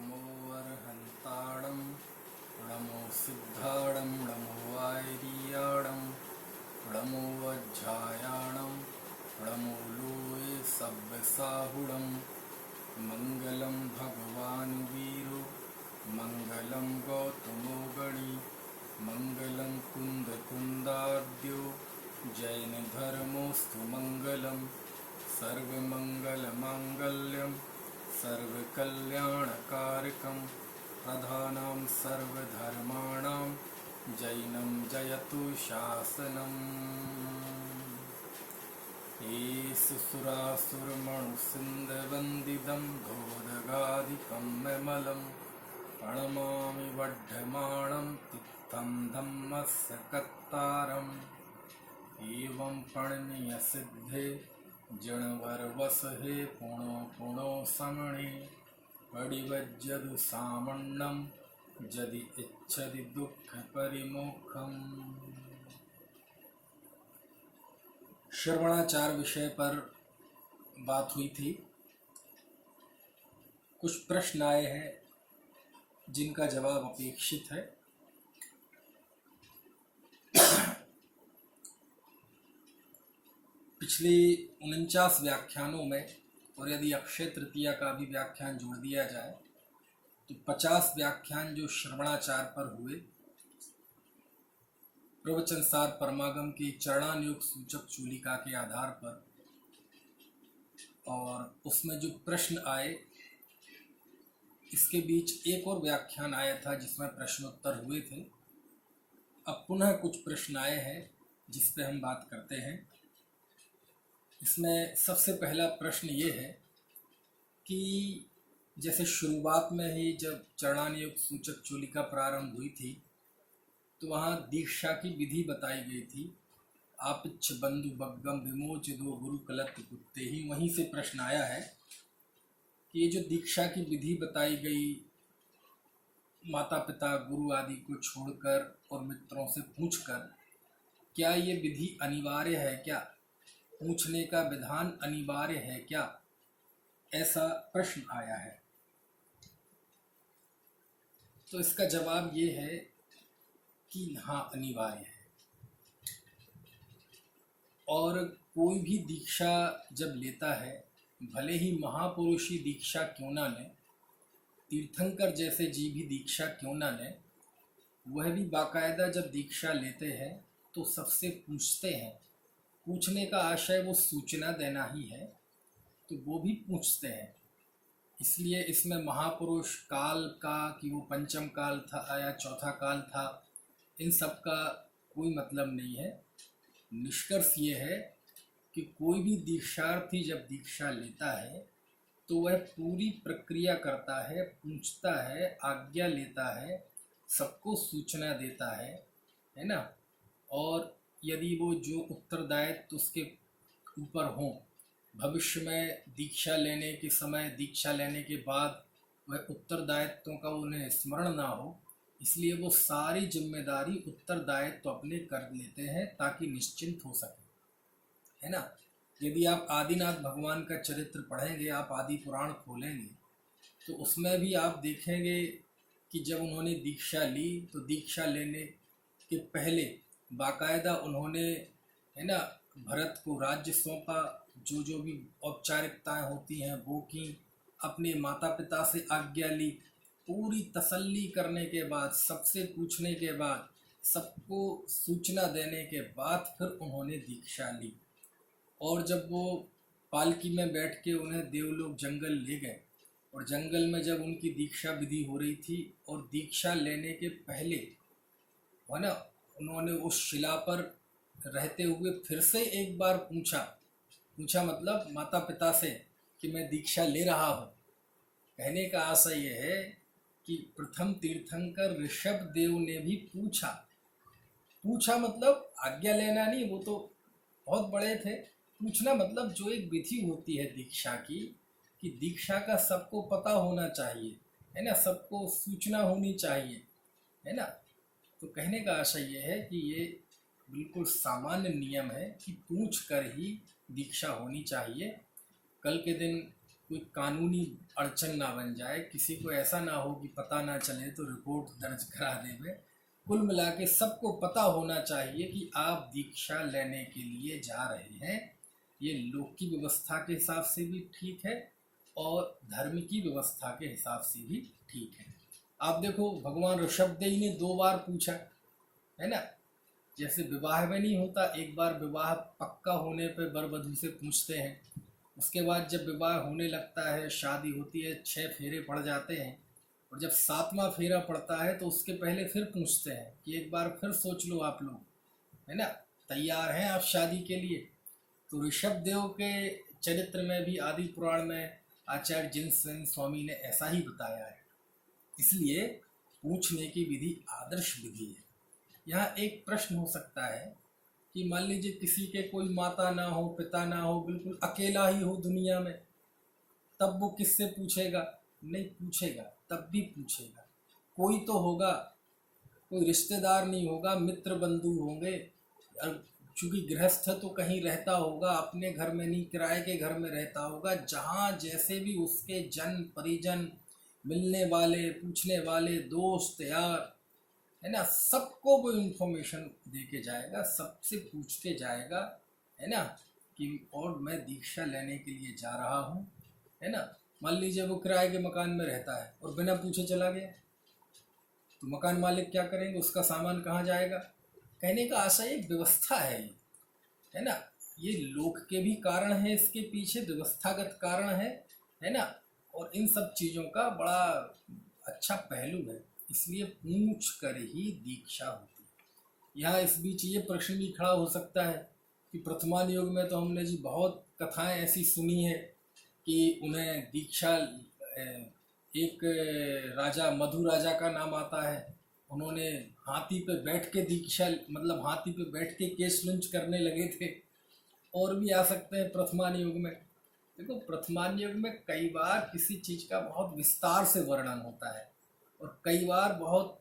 नमो अर्हन्ताणं नमो सिद्धाणं नमो वायरियाणं नमो वज्झायाणं नमो लोये सव्यसाहुणं मङ्गलं भगवान् वीरो मङ्गलं गौतमो गणी मङ्गलं कुन्दकुन्दाद्यो जैनधर्मोऽस्तु मङ्गलं सर्वमङ्गलमाङ्गल्यं सर्वकल्याणकारकं प्रधानं सर्वधर्माणां जैनं जयतु शासनम्। सुसुरासुरमणुसिन्धवन्दितं धोदगाधिकं ममलं प्रणमामि वड्ढमाणं तिक्तं धम्मस्य कत्तारम् एवं प्रणनीयसिद्धे जणवरवसहे पुणो पुणो समणे पडिवज्जदु सामण्णं यदि इच्छति दुःखपरिमोक्षम्। श्रवणाचार विषय पर बात हुई थी। कुछ प्रश्न आए हैं जिनका जवाब अपेक्षित है। पिछले 49 व्याख्यानों में, और यदि अक्षय तृतीया का भी व्याख्यान जोड़ दिया जाए तो 50 व्याख्यान जो श्रवणाचार पर हुए, प्रवचनसार परमागम के चरणानुयोग सूचक चूलिका के आधार पर, और उसमें जो प्रश्न आए, इसके बीच एक और व्याख्यान आया था जिसमें प्रश्नोत्तर हुए थे। अब पुनः कुछ प्रश्न आए हैं जिस पे हम बात करते हैं। इसमें सबसे पहला प्रश्न ये है कि जैसे शुरुआत में ही जब चरणानुयोग सूचक चूलिका प्रारंभ हुई थी तो वहाँ दीक्षा की विधि बताई गई थी। आपिच्छ बंधु बग्गम विमोच दो गुरु कलत कुत्ते ही। वहीं से प्रश्न आया है कि ये जो दीक्षा की विधि बताई गई, माता पिता गुरु आदि को छोड़कर और मित्रों से पूछकर, क्या ये विधि अनिवार्य है क्या? पूछने का विधान अनिवार्य है क्या? ऐसा प्रश्न आया है। तो इसका जवाब ये है कि हाँ, अनिवार्य है। और कोई भी दीक्षा जब लेता है, भले ही महापुरुषी दीक्षा क्यों ना लें, तीर्थंकर जैसे जी भी दीक्षा क्यों ना लें, वह भी बाकायदा जब दीक्षा लेते हैं तो सबसे पूछते हैं। पूछने का आशय वो सूचना देना ही है, तो वो भी पूछते हैं। इसलिए इसमें महापुरुष काल का कि वो पंचम काल था या चौथा काल था, इन सब का कोई मतलब नहीं है। निष्कर्ष ये है कि कोई भी दीक्षार्थी जब दीक्षा लेता है तो वह पूरी प्रक्रिया करता है, पूछता है, आज्ञा लेता है, सबको सूचना देता है ना। और यदि वो जो उत्तरदायित्व उसके ऊपर हो, भविष्य में दीक्षा लेने के समय, दीक्षा लेने के बाद वह उत्तरदायित्वों का उन्हें स्मरण ना हो, इसलिए वो सारी जिम्मेदारी उत्तरदायित्व अपने कर लेते हैं ताकि निश्चिंत हो सके, है ना। यदि आप आदिनाथ भगवान का चरित्र पढ़ेंगे, आप आदि पुराण खोलेंगे, तो उसमें भी आप देखेंगे कि जब उन्होंने दीक्षा ली तो दीक्षा लेने के पहले बाकायदा उन्होंने, है ना, भरत को राज्य सौंपा, जो जो भी औपचारिकताएं होती हैं वो की, अपने माता पिता से आज्ञा ली, पूरी तसल्ली करने के बाद, सबसे पूछने के बाद, सबको सूचना देने के बाद फिर उन्होंने दीक्षा ली। और जब वो पालकी में बैठ के उन्हें देवलोक जंगल ले गए, और जंगल में जब उनकी दीक्षा विधि हो रही थी, और दीक्षा लेने के पहले, है ना, उन्होंने उस शिला पर रहते हुए फिर से एक बार पूछा मतलब माता पिता से कि मैं दीक्षा ले रहा हूँ। कहने का आशय यह है कि प्रथम तीर्थंकर ऋषभ देव ने भी पूछा मतलब आज्ञा लेना नहीं, वो तो बहुत बड़े थे। पूछना मतलब जो एक विधि होती है दीक्षा की, कि दीक्षा का सबको पता होना चाहिए, है ना, सबको सूचना होनी चाहिए, है ना। तो कहने का आशय ये है कि ये बिल्कुल सामान्य नियम है कि पूछ कर ही दीक्षा होनी चाहिए। कल के दिन कोई कानूनी अड़चन ना बन जाए, किसी को ऐसा ना हो कि पता ना चले तो रिपोर्ट दर्ज करा देवे। कुल मिला के सबको पता होना चाहिए कि आप दीक्षा लेने के लिए जा रहे हैं। ये लोक की व्यवस्था के हिसाब से भी ठीक है और धर्म की व्यवस्था के हिसाब से भी ठीक है। आप देखो, भगवान ऋषभदेव ने 2 बार पूछा, है ना। जैसे विवाह में नहीं होता, एक बार विवाह पक्का होने पे वर वधू से पूछते हैं, उसके बाद जब विवाह होने लगता है, शादी होती है, 6 फेरे पड़ जाते हैं, और जब 7वां फेरा पड़ता है तो उसके पहले फिर पूछते हैं कि एक बार फिर सोच लो आप लोग, है ना, तैयार हैं आप शादी के लिए। तो ऋषभदेव के चरित्र में भी आदि पुराण में आचार्य जिनसेन स्वामी ने ऐसा ही बताया है। इसलिए पूछने की विधि आदर्श विधि है। यहाँ एक प्रश्न हो सकता है कि मान लीजिए किसी के कोई माता ना हो, पिता ना हो, बिल्कुल अकेला ही हो दुनिया में, तब वो किससे पूछेगा? नहीं पूछेगा, तब भी पूछेगा, कोई तो होगा, कोई रिश्तेदार नहीं होगा, मित्र बंधु होंगे। और चूंकि गृहस्थ है तो कहीं रहता होगा, अपने घर में नहीं, किराए के घर में रहता होगा, जहाँ जैसे भी उसके जन परिजन, मिलने वाले, पूछने वाले, दोस्त यार, है ना, सबको वो इन्फॉर्मेशन दे के जाएगा, सबसे पूछ के जाएगा, है ना, कि और मैं दीक्षा लेने के लिए जा रहा हूँ, है ना। मान लीजिए वो किराए के मकान में रहता है और बिना पूछे चला गया, तो मकान मालिक क्या करेंगे? उसका सामान कहाँ जाएगा? कहने का आशय एक व्यवस्था है ना। ये लोक के भी कारण है, इसके पीछे व्यवस्थागत कारण है ना। और इन सब चीज़ों का बड़ा अच्छा पहलू है, इसलिए पूछ कर ही दीक्षा होती है। यहाँ इस बीच ये प्रश्न भी खड़ा हो सकता है कि वर्तमान युग में तो हमने जी बहुत कथाएं ऐसी सुनी है कि उन्हें दीक्षा, एक राजा, मधु राजा का नाम आता है, उन्होंने हाथी पे बैठ के दीक्षा, मतलब हाथी पे बैठ के केश लुंच करने लगे थे। और भी आ सकते हैं वर्तमान युग में। देखो, वर्तमान युग में कई बार किसी चीज़ का बहुत विस्तार से वर्णन होता है और कई बार बहुत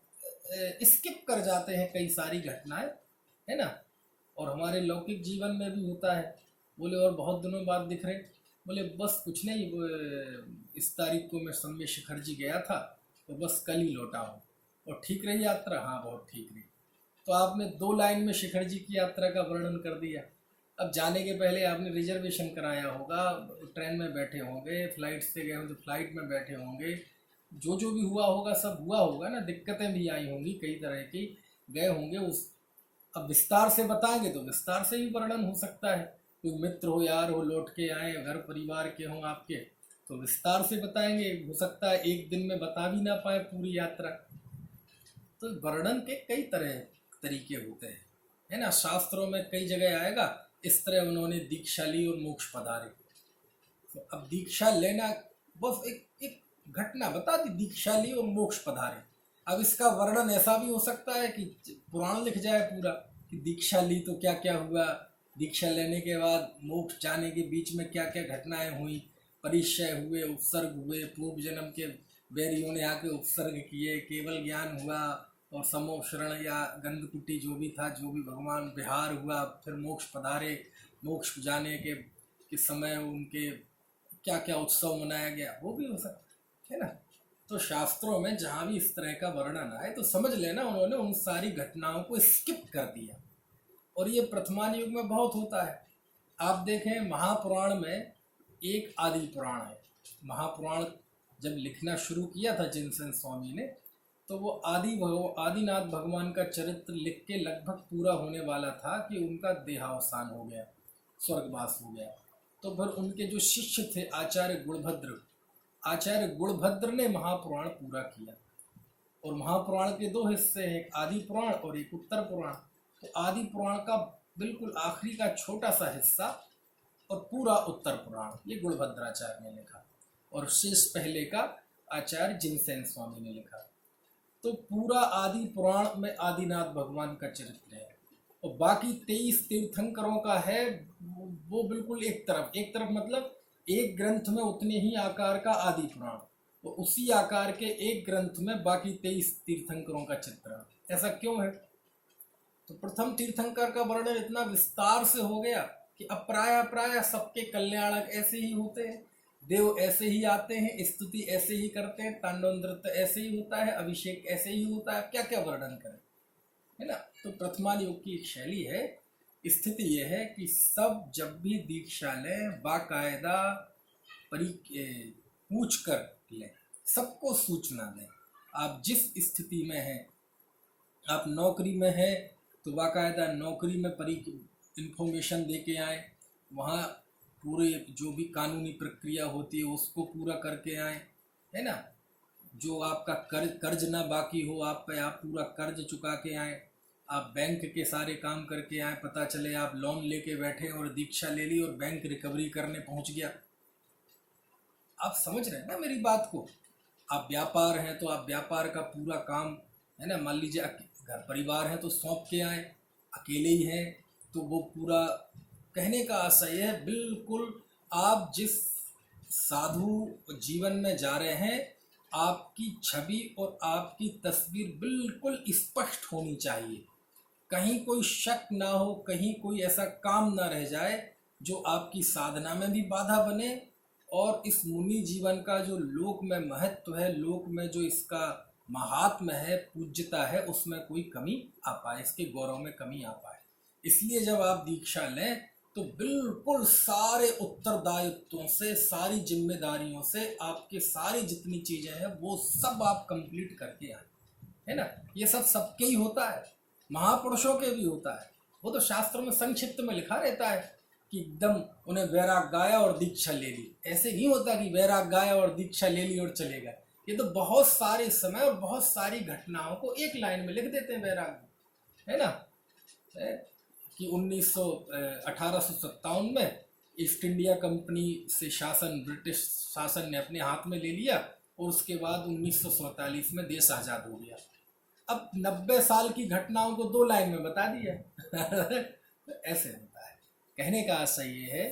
स्किप कर जाते हैं कई सारी घटनाएं, है ना। और हमारे लौकिक जीवन में भी होता है। बोले और बहुत दिनों बाद दिख रहे, बोले बस कुछ नहीं, इस तारीख को मैं सम्य शिखर जी गया था, तो बस कल ही लौटा हूँ। और ठीक रही यात्रा? हाँ, बहुत ठीक रही। तो आपने 2 लाइन में शिखर जी की यात्रा का वर्णन कर दिया। अब जाने के पहले आपने रिजर्वेशन कराया होगा, ट्रेन में बैठे होंगे, फ्लाइट से गए हो तो फ्लाइट में बैठे होंगे, जो भी हुआ होगा सब हुआ होगा ना, दिक्कतें भी आई होंगी कई तरह की, गए होंगे उस। अब विस्तार से बताएंगे तो विस्तार से ही वर्णन हो सकता है। कोई मित्र हो, यार हो, लौट के आए, घर परिवार के हों आपके, तो विस्तार से बताएंगे। हो सकता है एक दिन में बता भी ना पाए पूरी यात्रा। तो वर्णन के कई तरह तरीके होते हैं, है ना। शास्त्रों में कई जगह आएगा इस तरह उन्होंने दीक्षा ली और मोक्ष पधारे। तो अब दीक्षा लेना, बस एक एक घटना बता दी, दीक्षा ली और मोक्ष पधारे। अब इसका वर्णन ऐसा भी हो सकता है कि पुराण लिख जाए पूरा कि दीक्षा ली तो क्या क्या हुआ, दीक्षा लेने के बाद मोक्ष जाने के बीच में क्या क्या घटनाएं हुई, परिचय हुए, उपसर्ग हुए, पूर्व जन्म के बैरियों ने आके उपसर्ग किए, केवल ज्ञान हुआ, और समोक्षरण या गंधकुटी जो भी था, जो भी भगवान विहार हुआ, फिर मोक्ष पधारे, मोक्ष जाने के समय उनके क्या क्या उत्सव मनाया गया, वो भी हो सकता है ना। तो शास्त्रों में जहाँ भी इस तरह का वर्णन आए तो समझ लेना उन्होंने उन सारी घटनाओं को स्किप कर दिया। और ये वर्तमान युग में बहुत होता है। आप देखें, महापुराण में एक आदि पुराण है। महापुराण जब लिखना शुरू किया था जिनसेन स्वामी ने, तो वो आदिनाथ भगवान का चरित्र लिख के लगभग पूरा होने वाला था कि उनका देहावसान हो गया, स्वर्गवास हो गया। तो फिर उनके जो शिष्य थे आचार्य गुणभद्र ने महापुराण पूरा किया। और महापुराण के 2 हिस्से हैं, एक आदि पुराण और एक उत्तर पुराण। तो आदि पुराण का बिल्कुल आखिरी का छोटा सा हिस्सा और पूरा उत्तर पुराण ये गुणभद्राचार्य ने लिखा, और शेष पहले का आचार्य जिनसेन स्वामी ने लिखा। तो पूरा आदि पुराण में आदिनाथ भगवान का चरित्र है, और बाकी 23 तीर्थंकरों का है वो बिल्कुल एक तरफ मतलब एक ग्रंथ में उतने ही आकार का आदि पुराण, तो उसी आकार के एक ग्रंथ में बाकी 23 तीर्थंकरों का चित्रण। ऐसा क्यों है? तो प्रथम तीर्थंकर का वर्णन इतना विस्तार से हो गया कि अब प्राय सबके कल्याणक ऐसे ही होते हैं। देव ऐसे ही आते हैं, स्तुति ऐसे ही करते हैं, तांडव नृत्य ऐसे ही होता है, अभिषेक ऐसे ही होता है, क्या क्या वर्णन करें, है ना। तो प्रथमान योग की एक शैली है। स्थिति यह है कि सब जब भी दीक्षा लें बाकायदा पूछ कर लें, सबको सूचना दें। आप जिस स्थिति में हैं, आप नौकरी में हैं तो बाकायदा नौकरी में इंफॉर्मेशन दे के आए, वहाँ पूरे जो भी कानूनी प्रक्रिया होती है उसको पूरा करके आए, है ना। जो आपका कर्ज ना बाकी हो आप पे, आप पूरा कर्ज चुका के आए। आप बैंक के सारे काम करके आए, पता चले आप लोन लेके बैठे और दीक्षा ले ली और बैंक रिकवरी करने पहुंच गया। आप समझ रहे हैं ना मेरी बात को। आप व्यापार हैं तो आप व्यापार का पूरा काम, है ना, मान लीजिए घर परिवार है तो सौंप के आए, अकेले ही हैं तो वो पूरा। कहने का आशय है बिल्कुल आप जिस साधु जीवन में जा रहे हैं, आपकी छवि और आपकी तस्वीर बिल्कुल स्पष्ट होनी चाहिए। कहीं कोई शक ना हो, कहीं कोई ऐसा काम ना रह जाए जो आपकी साधना में भी बाधा बने, और इस मुनि जीवन का जो लोक में महत्व है, लोक में जो इसका महात्म्य है, पूज्यता है, उसमें कोई कमी आ पाए, इसके गौरव में कमी आ पाए। इसलिए जब आप दीक्षा लें तो बिल्कुल सारे उत्तरदायित्वों से, सारी जिम्मेदारियों से, आपके सारी जितनी चीज़ें हैं वो सब आप कंप्लीट करके आए, है ना। ये सब सबके ही होता है, महापुरुषों के भी होता है। वो तो शास्त्र में संक्षिप्त में लिखा रहता है कि एकदम उन्हें वैराग गाया और दीक्षा ले ली। ऐसे नहीं होता कि वैराग गाया और दीक्षा ले ली और चले गए। ये तो बहुत सारे समय और बहुत सारी घटनाओं को एक लाइन में लिख देते हैं वैराग में, है ना। कि 1857 में ईस्ट इंडिया कंपनी से शासन, ब्रिटिश शासन ने अपने हाथ में ले लिया और उसके बाद 1947 में देश आज़ाद हो गया। अब 90 साल की घटनाओं को 2 लाइन में बता दिया। तो ऐसे होता है। कहने का आशय ये है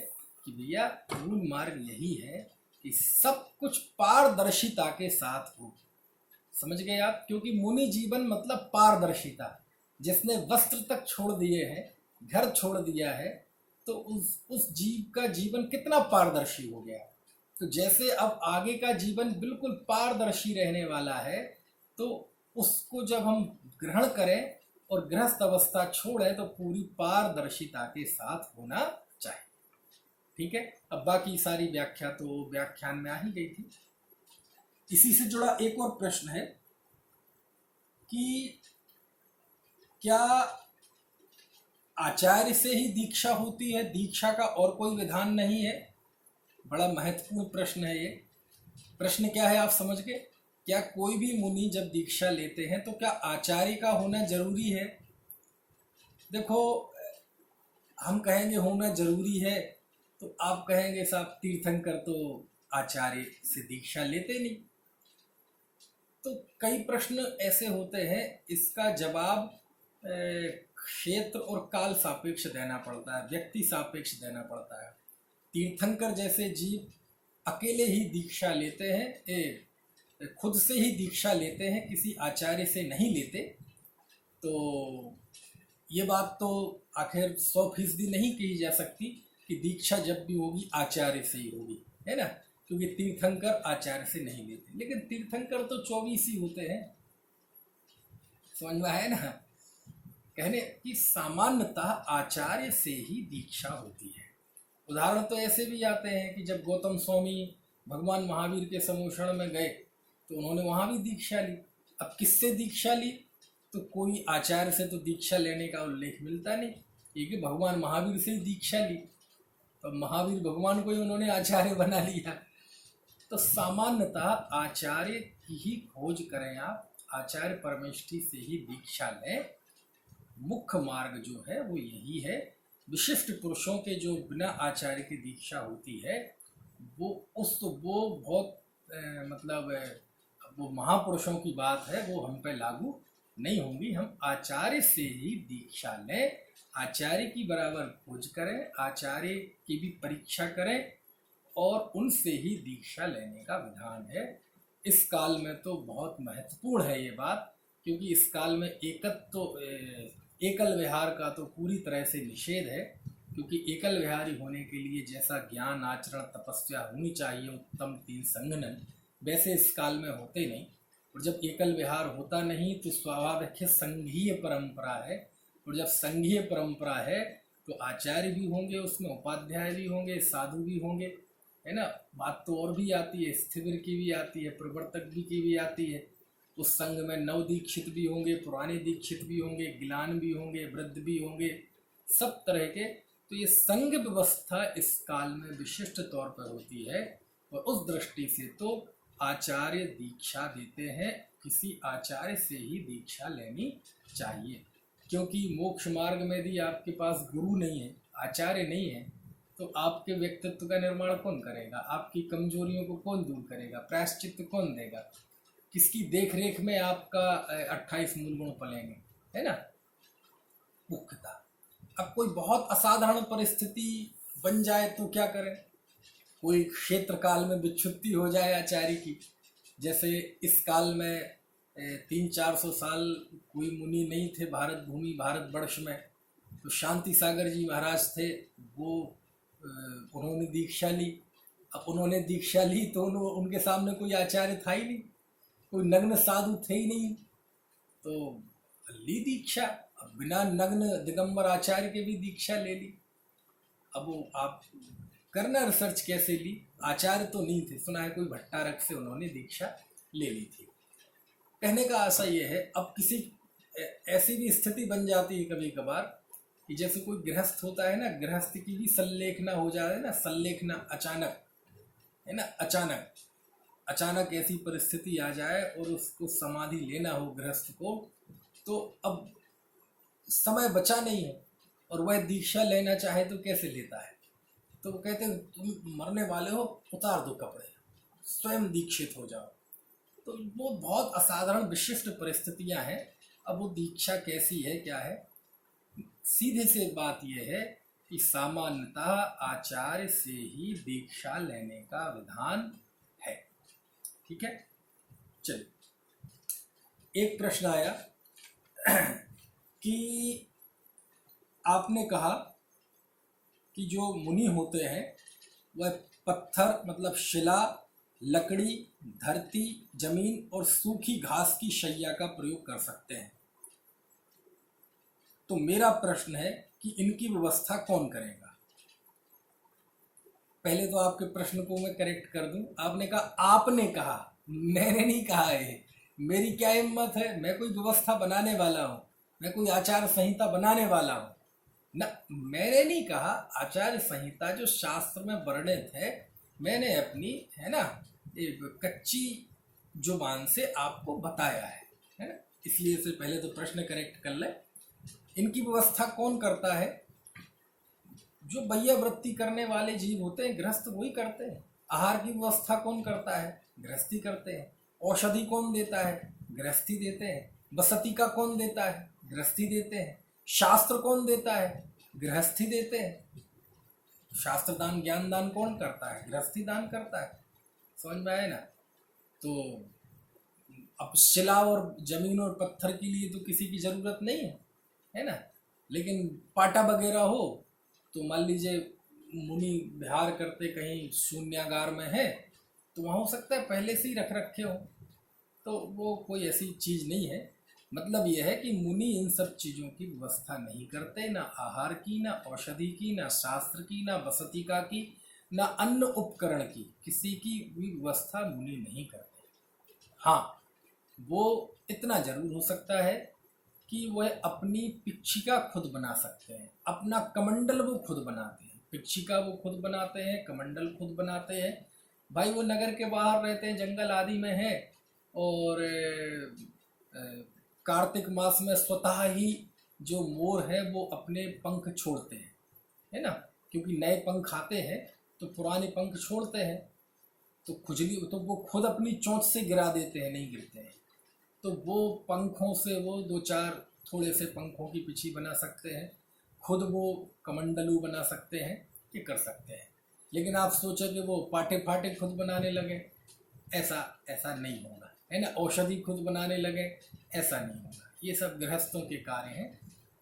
कि भैया मूल मार्ग यही है कि सब कुछ पारदर्शिता के साथ हो। समझ गए आप? क्योंकि मुनि जीवन मतलब पारदर्शिता। जिसने वस्त्र तक छोड़ दिए हैं, घर छोड़ दिया है, तो उस जीव का जीवन कितना पारदर्शी हो गया। तो जैसे अब आगे का जीवन बिल्कुल पारदर्शी रहने वाला है, तो उसको जब हम ग्रहण करें और गृहस्थ अवस्था छोड़ें तो पूरी पारदर्शिता के साथ होना चाहिए। ठीक है। अब बाकी सारी व्याख्या तो व्याख्यान में आ ही गई थी। इसी से जुड़ा एक और प्रश्न है कि क्या आचार्य से ही दीक्षा होती है, दीक्षा का और कोई विधान नहीं है? बड़ा महत्वपूर्ण प्रश्न है ये। प्रश्न क्या है आप समझ गए? क्या कोई भी मुनि जब दीक्षा लेते हैं तो क्या आचार्य का होना जरूरी है? देखो, हम कहेंगे होना जरूरी है तो आप कहेंगे साहब तीर्थंकर तो आचार्य से दीक्षा लेते नहीं। तो कई प्रश्न ऐसे होते हैं, इसका जवाब क्षेत्र और काल सापेक्ष देना पड़ता है, व्यक्ति सापेक्ष देना पड़ता है। तीर्थंकर जैसे जीव अकेले ही दीक्षा लेते हैं, खुद से ही दीक्षा लेते हैं, किसी आचार्य से नहीं लेते। तो ये बात तो आखिर 100% नहीं कही जा सकती कि दीक्षा जब भी होगी आचार्य से ही होगी, है ना। क्योंकि तीर्थंकर आचार्य से नहीं लेते, लेकिन तीर्थंकर तो 24 ही होते हैं। समझ में है ना। कहने की सामान्यतः आचार्य से ही दीक्षा होती है। उदाहरण तो ऐसे भी आते हैं कि जब गौतम स्वामी भगवान महावीर के समोषण में गए तो उन्होंने वहाँ भी दीक्षा ली। अब किससे दीक्षा ली? तो कोई आचार्य से तो दीक्षा लेने का उल्लेख मिलता नहीं, क्योंकि भगवान महावीर से ही दीक्षा ली, तो महावीर भगवान को ही उन्होंने आचार्य बना लिया। तो सामान्यतः आचार्य की ही खोज करें आप, आचार्य परमेष्ठी से ही दीक्षा लें। मुख्य मार्ग जो है वो यही है। विशिष्ट पुरुषों के जो बिना आचार्य की दीक्षा होती है वो बहुत वो महापुरुषों की बात है, वो हम पे लागू नहीं होंगी। हम आचार्य से ही दीक्षा लें, आचार्य की बराबर खोज करें, आचार्य की भी परीक्षा करें और उनसे ही दीक्षा लेने का विधान है। इस काल में तो बहुत महत्वपूर्ण है ये बात, क्योंकि इस काल में एकल विहार का तो पूरी तरह से निषेध है। क्योंकि एकल विहारी होने के लिए जैसा ज्ञान आचरण तपस्या होनी चाहिए उत्तम 3 संगनन, वैसे इस काल में होते नहीं। और जब एकल विहार होता नहीं तो स्वाभाविक है संघीय परंपरा है, और जब संघीय परंपरा है तो आचार्य भी होंगे, उसमें उपाध्याय भी होंगे, साधु भी होंगे, है ना। बात तो और भी आती है, स्थिविर की भी आती है, प्रवर्तक भी की भी आती है। उस संघ में नव दीक्षित भी होंगे, पुराने दीक्षित भी होंगे, गिलान भी होंगे, वृद्ध भी होंगे, सब तरह के। तो ये संघ व्यवस्था इस काल में विशिष्ट तौर पर होती है, और उस दृष्टि से तो आचार्य दीक्षा देते हैं, किसी आचार्य से ही दीक्षा लेनी चाहिए। क्योंकि मोक्ष मार्ग में यदि आपके पास गुरु नहीं है, आचार्य नहीं है, तो आपके व्यक्तित्व का निर्माण कौन करेगा? आपकी कमजोरियों को कौन दूर करेगा? प्रायश्चित्त कौन देगा? किसकी देख रेख में आपका 28 मूल गुण पलेंगे, है ना। मुख्यता अब कोई बहुत असाधारण परिस्थिति बन जाए तो क्या करें? कोई क्षेत्र काल में विच्छुत्ति हो जाए आचार्य की, जैसे इस काल में 300-400 साल कोई मुनि नहीं थे भारत भूमि भारतवर्ष में, तो शांति सागर जी महाराज थे, वो उन्होंने दीक्षा ली। अब उन्होंने दीक्षा ली तो उनके सामने कोई आचार्य था ही नहीं, कोई नग्न साधु थे ही नहीं, तो ली दीक्षा। अब बिना नग्न दिगंबर आचार्य के भी दीक्षा ले ली। अब वो आप करना रिसर्च कैसे ली, आचार्य तो नहीं थे, सुना है कोई भट्टारक से उन्होंने दीक्षा ले ली थी। कहने का आशा ये है, अब किसी ऐसी भी स्थिति बन जाती है कभी कभार कि जैसे कोई गृहस्थ होता है ना, गृहस्थ की भी सल्लेखना हो जाए ना, सल्लेखना अचानक, है ना, अचानक ऐसी परिस्थिति आ जाए और उसको समाधि लेना हो गृहस्थ को, तो अब समय बचा नहीं है और वह दीक्षा लेना चाहे तो कैसे लेता है? तो वो कहते हैं तुम मरने वाले हो, उतार दो कपड़े, स्वयं दीक्षित हो जाओ। तो वो बहुत असाधारण विशिष्ट परिस्थितियां हैं। अब वो दीक्षा कैसी है, क्या है? सीधे से बात यह है कि सामान्यतः आचार्य से ही दीक्षा लेने का विधान है। ठीक है, चलिए एक प्रश्न आया कि आपने कहा कि जो मुनि होते हैं वह पत्थर मतलब शिला, लकड़ी, धरती, जमीन और सूखी घास की शैया का प्रयोग कर सकते हैं। तो मेरा प्रश्न है कि इनकी व्यवस्था कौन करेगा? पहले तो आपके प्रश्न को मैं करेक्ट कर दूं। आपने कहा, आपने कहा, मैंने नहीं कहा है। मेरी क्या हिम्मत है? मैं कोई व्यवस्था बनाने वाला हूं, मैं कोई आचार संहिता बनाने वाला हूं ना। मैंने नहीं कहा। आचार्य संहिता जो शास्त्र में वर्णित है, मैंने अपनी, है ना, एक कच्ची जुबान से आपको बताया है ना। इसलिए से पहले तो प्रश्न करेक्ट कर ले। इनकी व्यवस्था कौन करता है? जो भैया वृत्ति करने वाले जीव होते हैं, गृहस्थ, वही करते हैं। आहार की व्यवस्था कौन करता है? गृहस्थी करते हैं। औषधि कौन देता है? गृहस्थी देते हैं। बसती का कौन देता है? गृहस्थी देते हैं। शास्त्र कौन देता है? गृहस्थी देते हैं। शास्त्र दान ज्ञान दान कौन करता है? गृहस्थी दान करता है। समझ में आए ना? तो अब शिला और जमीन और पत्थर के लिए तो किसी की जरूरत नहीं है, है ना। लेकिन पाटा वगैरह हो तो मान लीजिए मुनि विहार करते कहीं शून्यागार में है, तो वहाँ हो सकता है पहले से ही रख रखे हो, तो वो कोई ऐसी चीज़ नहीं है। मतलब यह है कि मुनि इन सब चीज़ों की व्यवस्था नहीं करते, ना आहार की, ना औषधि की, ना शास्त्र की, ना बसतिका की, ना अन्न उपकरण की, किसी की भी व्यवस्था मुनि नहीं करते। हाँ, वो इतना जरूर हो सकता है कि वह अपनी पिच्छिका खुद बना सकते हैं, अपना कमंडल वो खुद बनाते हैं। पिच्छिका वो खुद बनाते हैं, कमंडल खुद बनाते हैं। भाई वो नगर के बाहर रहते हैं, जंगल आदि में है, और कार्तिक मास में स्वतः ही जो मोर है वो अपने पंख छोड़ते हैं, है ना, क्योंकि नए पंख आते हैं तो पुराने पंख छोड़ते हैं, तो खुजली तो वो खुद अपनी चोंच से गिरा देते हैं, नहीं गिरते हैं। तो वो पंखों से वो 2-4 थोड़े से पंखों की पिछी बना सकते हैं, खुद वो कमंडलू बना सकते हैं, ये कर सकते हैं। लेकिन आप सोचो कि वो पाटे फाटे खुद बनाने लगे, ऐसा नहीं होगा, है ना। औषधि खुद बनाने लगे, ऐसा नहीं होगा। ये सब गृहस्थों के कार्य हैं।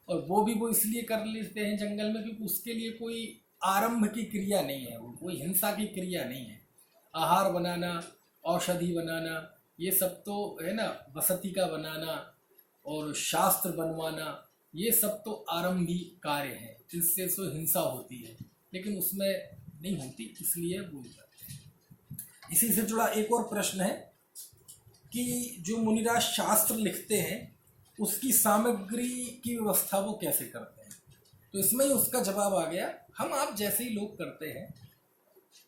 और वो इसलिए कर लेते हैं जंगल में क्योंकि उसके लिए कोई आरंभ की क्रिया नहीं है, वो कोई हिंसा की क्रिया नहीं है। आहार बनाना, औषधि बनाना, ये सब तो है ना, बसती का बनाना और शास्त्र बनवाना, ये सब तो आरंभी कार्य है, इससे तो हिंसा होती है, लेकिन उसमें नहीं होती, इसलिए वो जाते हैं। इसी से जुड़ा एक और प्रश्न है कि जो मुनिराज शास्त्र लिखते हैं उसकी सामग्री की व्यवस्था वो कैसे करते हैं। तो इसमें ही उसका जवाब आ गया, हम आप जैसे ही लोग करते हैं।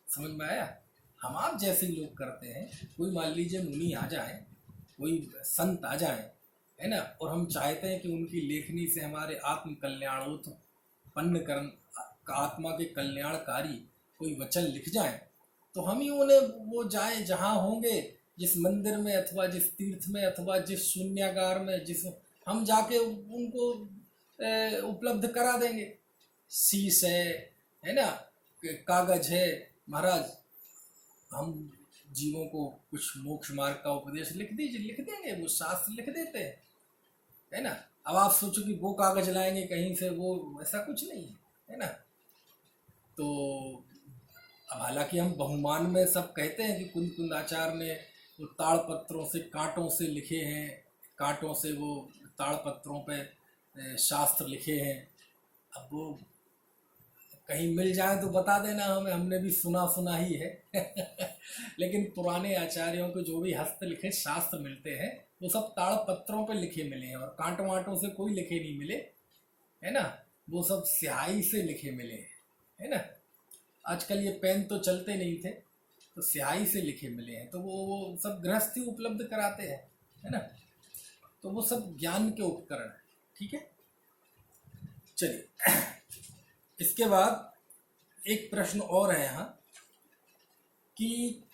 समझ में आया? हम आप जैसे ही लोग करते हैं। कोई मान लीजिए मुनि आ जाए, कोई संत आ जाए, है ना, और हम चाहते हैं कि उनकी लेखनी से हमारे आत्म कल्याणोत्पन्न कर, आत्मा के कल्याणकारी कोई वचन लिख जाए, तो हम ही उन्हें, वो जाए जहाँ होंगे, जिस मंदिर में अथवा जिस तीर्थ में अथवा जिस शून्यागार में, जिस हम जाके उनको उपलब्ध करा देंगे। शीश है ना, कागज है, महाराज हम जीवों को कुछ मोक्ष मार्ग का उपदेश लिख दीजिए, लिख देंगे, वो शास्त्र लिख देते हैं, है ना। अब आप सोचो कि वो कागज लाएंगे कहीं से, वो ऐसा कुछ नहीं है ना। तो अब हालांकि हम बहुमान में सब कहते हैं कि कुंद कुंदाचार्य ने वो ताड़ पत्रों से, कांटों से लिखे हैं, कांटों से वो ताड़ पत्रों पे शास्त्र लिखे हैं। अब वो कहीं मिल जाए तो बता देना हमें, हमने भी सुना ही है लेकिन पुराने आचार्यों के जो भी हस्तलिखित शास्त्र मिलते हैं वो सब ताड़ पत्रों पे लिखे मिले हैं, और कांटों वाटों से कोई लिखे नहीं मिले, है ना। वो सब स्याही से लिखे मिले हैं, है ना। आजकल ये पेन तो चलते नहीं थे, तो स्याही से लिखे मिले हैं, तो वो सब गृहस्थी उपलब्ध कराते हैं, है ना। तो वो सब ज्ञान के उपकरण है, ठीक है। चलिए इसके बाद एक प्रश्न और है यहाँ कि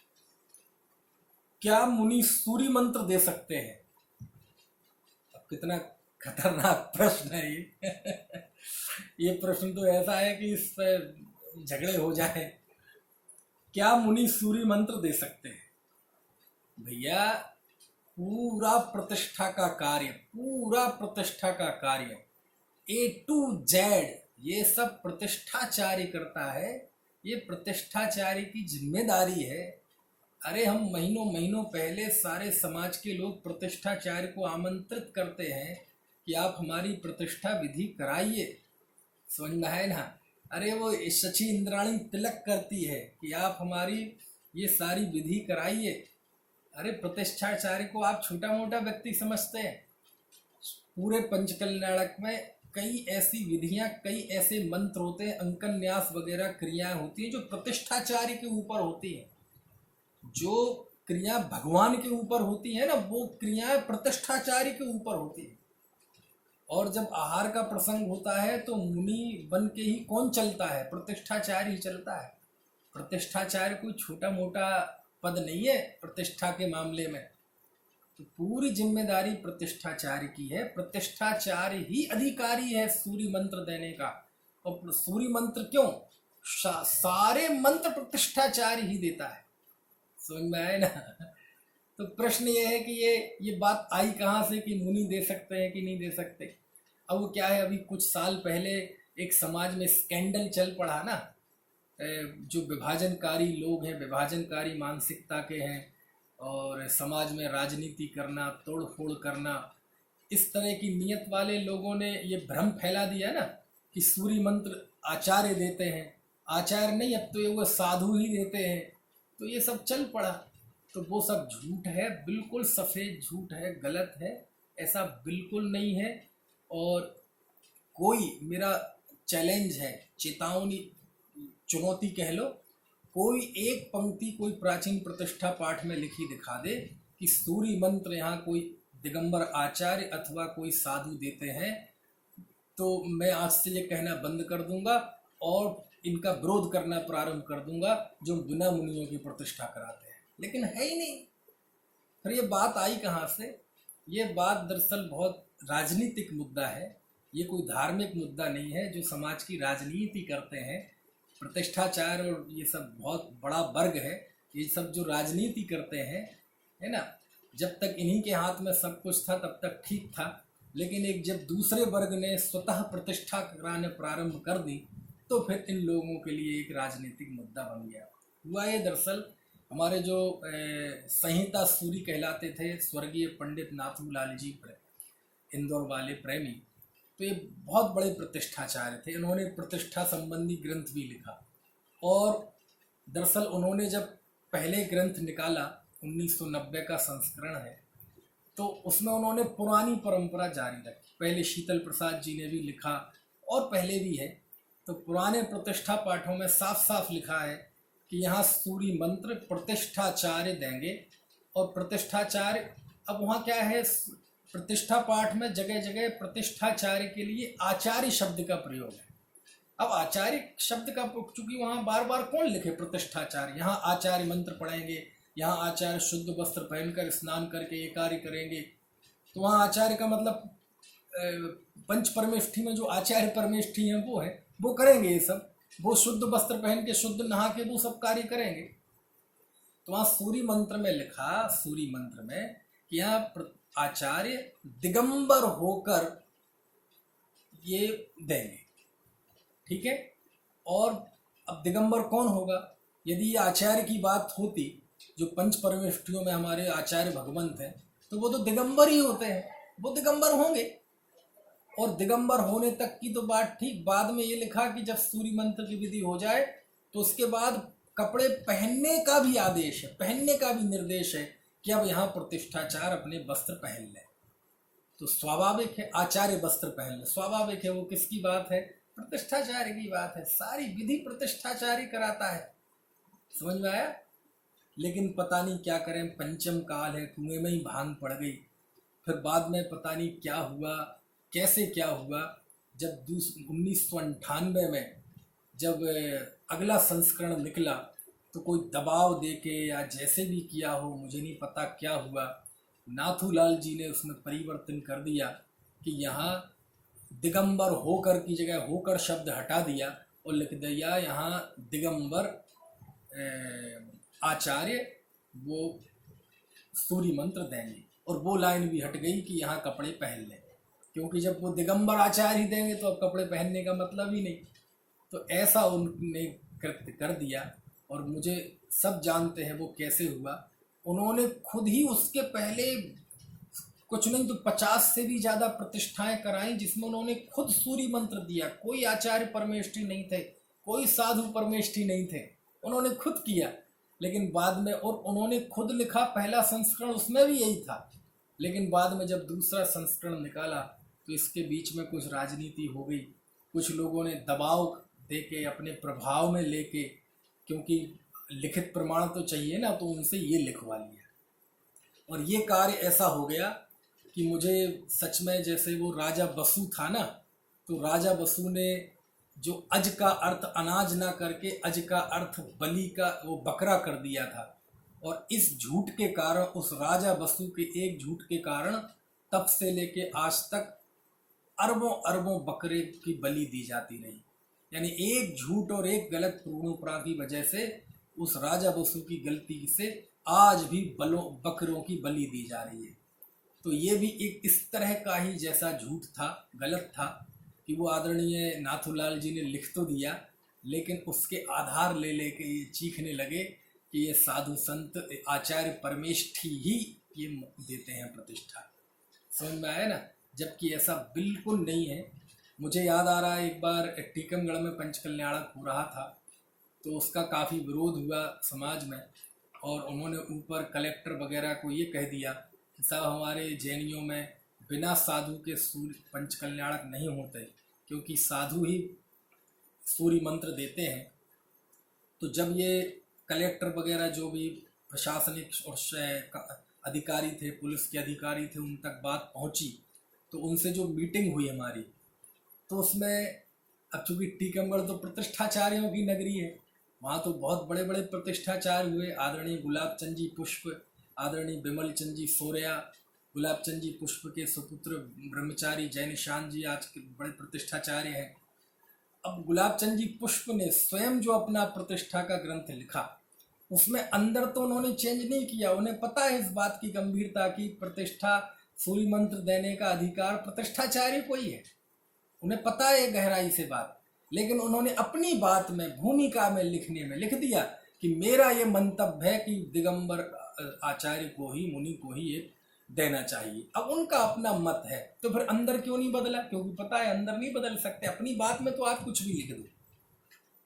क्या मुनि सूर्य मंत्र दे सकते हैं। अब कितना खतरनाक प्रश्न है ये ये प्रश्न तो ऐसा है कि इस पर झगड़े हो जाए। क्या मुनि सूर्य मंत्र दे सकते हैं? भैया पूरा प्रतिष्ठा का कार्य, पूरा प्रतिष्ठा का कार्य A to Z ये सब प्रतिष्ठाचार्य करता है, ये प्रतिष्ठाचार्य की जिम्मेदारी है। अरे हम महीनों महीनों पहले सारे समाज के लोग प्रतिष्ठाचार्य को आमंत्रित करते हैं कि आप हमारी प्रतिष्ठा विधि कराइए, समझ में है ना। अरे वो शची इंद्राणी तिलक करती है कि आप हमारी ये सारी विधि कराइए। अरे प्रतिष्ठाचार्य को आप छोटा मोटा व्यक्ति समझते हैं? पूरे पंचकल्याणक में कई ऐसी विधियां, कई ऐसे मंत्र होते हैं, अंकन न्यास वगैरह क्रियाएं होती हैं जो प्रतिष्ठाचार्य के ऊपर होती हैं। जो क्रिया भगवान के ऊपर होती है ना, वो क्रियाएं प्रतिष्ठाचार्य के ऊपर होती है। और जब आहार का प्रसंग होता है तो मुनि बन के ही कौन चलता है? प्रतिष्ठाचार्य ही चलता है। प्रतिष्ठाचार्य कोई छोटा मोटा पद नहीं है प्रतिष्ठा के मामले में, तो पूरी जिम्मेदारी प्रतिष्ठाचार्य की है। प्रतिष्ठाचार्य ही अधिकारी है सूर्य मंत्र देने का। और सूर्य मंत्र क्यों? सारे मंत्र प्रतिष्ठाचार्य ही देता है, समझ में आए ना। तो प्रश्न ये है कि ये बात आई कहाँ से कि मुनि दे सकते हैं कि नहीं दे सकते। अब वो क्या है, अभी कुछ साल पहले एक समाज में स्कैंडल चल पड़ा ना, जो विभाजनकारी लोग हैं, विभाजनकारी मानसिकता के हैं, और समाज में राजनीति करना, तोड़ फोड़ करना, इस तरह की नीयत वाले लोगों ने ये भ्रम फैला दिया ना कि सूर्य मंत्र आचार्य देते हैं। आचार्य नहीं, अब तो ये वो साधु ही देते हैं। तो ये सब चल पड़ा। तो वो सब झूठ है, बिल्कुल सफ़ेद झूठ है, गलत है, ऐसा बिल्कुल नहीं है। और कोई, मेरा चैलेंज है, चेतावनी, चुनौती कह लो, कोई एक पंक्ति कोई प्राचीन प्रतिष्ठा पाठ में लिखी दिखा दे कि सूर्य मंत्र यहाँ कोई दिगंबर आचार्य अथवा कोई साधु देते हैं, तो मैं आज से ये कहना बंद कर दूंगा और इनका विरोध करना प्रारंभ कर दूंगा जो बिना मुनियों की प्रतिष्ठा कराते हैं। लेकिन है ही नहीं। फिर ये बात आई कहाँ से? ये बात दरअसल बहुत राजनीतिक मुद्दा है, ये कोई धार्मिक मुद्दा नहीं है। जो समाज की राजनीति करते हैं प्रतिष्ठाचार्य और ये सब बहुत बड़ा वर्ग है, ये सब जो राजनीति करते हैं, है ना, जब तक इन्हीं के हाथ में सब कुछ था तब तक ठीक था, लेकिन एक जब दूसरे वर्ग ने स्वतः प्रतिष्ठा कराने प्रारंभ कर दी तो फिर इन लोगों के लिए एक राजनीतिक मुद्दा बन गया। हुआ ये दरअसल हमारे जो संहिता सूरी कहलाते थे स्वर्गीय पंडित नाथूलाल जी इंदौर वाले प्रेमी, तो ये बहुत बड़े प्रतिष्ठाचार्य थे। इन्होंने प्रतिष्ठा संबंधी ग्रंथ भी लिखा और दरअसल उन्होंने जब पहले ग्रंथ निकाला 1990 का संस्करण है, तो उसमें उन्होंने पुरानी परंपरा जारी रखी। पहले शीतल प्रसाद जी ने भी लिखा और पहले भी है, तो पुराने प्रतिष्ठा पाठों में साफ साफ लिखा है कि यहाँ सूरी मंत्र प्रतिष्ठाचार्य देंगे। और प्रतिष्ठाचार्य, अब वहाँ क्या है, प्रतिष्ठा पाठ में जगह जगह प्रतिष्ठाचार्य के लिए आचार्य शब्द का प्रयोग है। अब आचार्य शब्द का, चूंकि वहाँ बार बार कौन लिखे प्रतिष्ठाचार्य, यहाँ आचार्य मंत्र पढ़ेंगे, यहाँ आचार्य शुद्ध वस्त्र पहनकर स्नान करके ये कार्य करेंगे, तो वहाँ आचार्य का मतलब पंच परमेष्ठी में जो आचार्य परमेष्ठी हैं वो है, वो करेंगे ये सब, वो शुद्ध वस्त्र पहन के शुद्ध नहा के वो सब कार्य करेंगे। तो वहाँ सूरी मंत्र में लिखा, सूरी मंत्र में कि यहाँ आचार्य दिगंबर होकर ये देंगे, ठीक है। और अब दिगंबर कौन होगा? यदि ये आचार्य की बात होती, जो पंच परमेष्ठियों में हमारे आचार्य भगवंत हैं, तो वो तो दिगंबर ही होते हैं, वो दिगंबर होंगे। और दिगंबर होने तक की तो बात ठीक। बाद में ये लिखा कि जब सूर्य मंत्र की विधि हो जाए तो उसके बाद कपड़े पहनने का भी आदेश है, पहनने का भी निर्देश है कि अब यहाँ प्रतिष्ठाचार अपने वस्त्र पहन लें। तो स्वाभाविक है आचार्य वस्त्र पहन ले, स्वाभाविक है। वो किसकी बात है? प्रतिष्ठाचार्य की बात है। सारी विधि प्रतिष्ठाचार्य कराता है, समझ में आया। लेकिन पता नहीं क्या करें, पंचम काल है, कुएं में ही भांग पड़ गई। फिर बाद में पता नहीं क्या हुआ, कैसे क्या हुआ, जब 1998 में जब अगला संस्करण निकला तो कोई दबाव देके या जैसे भी किया हो, मुझे नहीं पता क्या हुआ, नाथूलाल जी ने उसमें परिवर्तन कर दिया कि यहाँ दिगंबर होकर की जगह होकर शब्द हटा दिया और लिख दिया यहाँ दिगंबर आचार्य वो सूर्य मंत्र देंगे। और वो लाइन भी हट गई कि यहाँ कपड़े पहन लें, क्योंकि जब वो दिगंबर आचार्य ही देंगे तो अब कपड़े पहनने का मतलब ही नहीं। तो ऐसा उन्होंने कर दिया। और मुझे सब जानते हैं वो कैसे हुआ। उन्होंने खुद ही उसके पहले कुछ नहीं तो 50 से भी ज़्यादा प्रतिष्ठाएं कराई, जिसमें उन्होंने खुद सूर्य मंत्र दिया। कोई आचार्य परमेष्ठी नहीं थे, कोई साधु परमेष्ठी नहीं थे, उन्होंने खुद किया। लेकिन बाद में, और उन्होंने खुद लिखा, पहला संस्करण उसमें भी यही था। लेकिन बाद में जब दूसरा संस्करण निकाला तो इसके बीच में कुछ राजनीति हो गई। कुछ लोगों ने दबाव देके अपने प्रभाव में लेके, क्योंकि लिखित प्रमाण तो चाहिए ना, तो उनसे ये लिखवा लिया। और ये कार्य ऐसा हो गया कि मुझे सच में, जैसे वो राजा बसु था ना, तो राजा बसु ने जो अज का अर्थ अनाज ना करके अज का अर्थ बलि का वो बकरा कर दिया था। और इस झूठ के कारण, उस राजा बसु के एक झूठ के कारण, तब से लेके आज तक अरबों अरबों बकरे की बलि दी जाती रही। यानी एक झूठ और एक गलत पूर्णोपरा की वजह से, उस राजा बसु की गलती से आज भी बकरों की बलि दी जा रही है। तो ये भी एक इस तरह का ही जैसा झूठ था, गलत था, कि वो आदरणीय नाथूलाल जी ने लिख तो दिया, लेकिन उसके आधार ले लेके ये चीखने लगे कि ये साधु संत आचार्य परमेष्ठी ही ये देते हैं प्रतिष्ठा। समझ में आया ना? जबकि ऐसा बिल्कुल नहीं है। मुझे याद आ रहा है, एक बार टीकमगढ़ में पंचकल्याणक हो रहा था, तो उसका काफ़ी विरोध हुआ समाज में, और उन्होंने ऊपर कलेक्टर वगैरह को ये कह दिया कि साहब हमारे जैनियों में बिना साधु के सूर्य पंचकल्याणक नहीं होते, क्योंकि साधु ही सूर्य मंत्र देते हैं। तो जब ये कलेक्टर वगैरह जो भी प्रशासनिक और अधिकारी थे, पुलिस के अधिकारी थे, उन तक बात पहुंची, तो उनसे जो मीटिंग हुई हमारी, तो उसमें, अब चूँकि टीकमगढ़ तो प्रतिष्ठाचार्यों की नगरी है, वहाँ तो बहुत बड़े बड़े प्रतिष्ठाचार्य हुए। आदरणीय गुलाब चंद जी पुष्प, आदरणीय बिमल चंद जी सोरया, गुलाब चंद जी पुष्प के सुपुत्र ब्रह्मचारी जयनिशान जी आज के बड़े प्रतिष्ठाचार्य हैं। अब गुलाब चंद जी पुष्प ने स्वयं जो अपना प्रतिष्ठा का ग्रंथ लिखा, उसमें अंदर तो उन्होंने चेंज नहीं किया। उन्हें पता है इस बात की गंभीरता की, प्रतिष्ठा सूर्य मंत्र देने का अधिकार प्रतिष्ठाचार्य को ही है। उन्हें पता है गहराई से बात, लेकिन उन्होंने अपनी बात में भूमिका में लिखने में लिख दिया कि मेरा ये मंतव्य है कि दिगंबर आचार्य को ही, मुनि को ही ये देना चाहिए। अब उनका अपना मत है, तो फिर अंदर क्यों नहीं बदला? क्योंकि पता है अंदर नहीं बदल सकते। अपनी बात में तो आप कुछ भी लिख दो,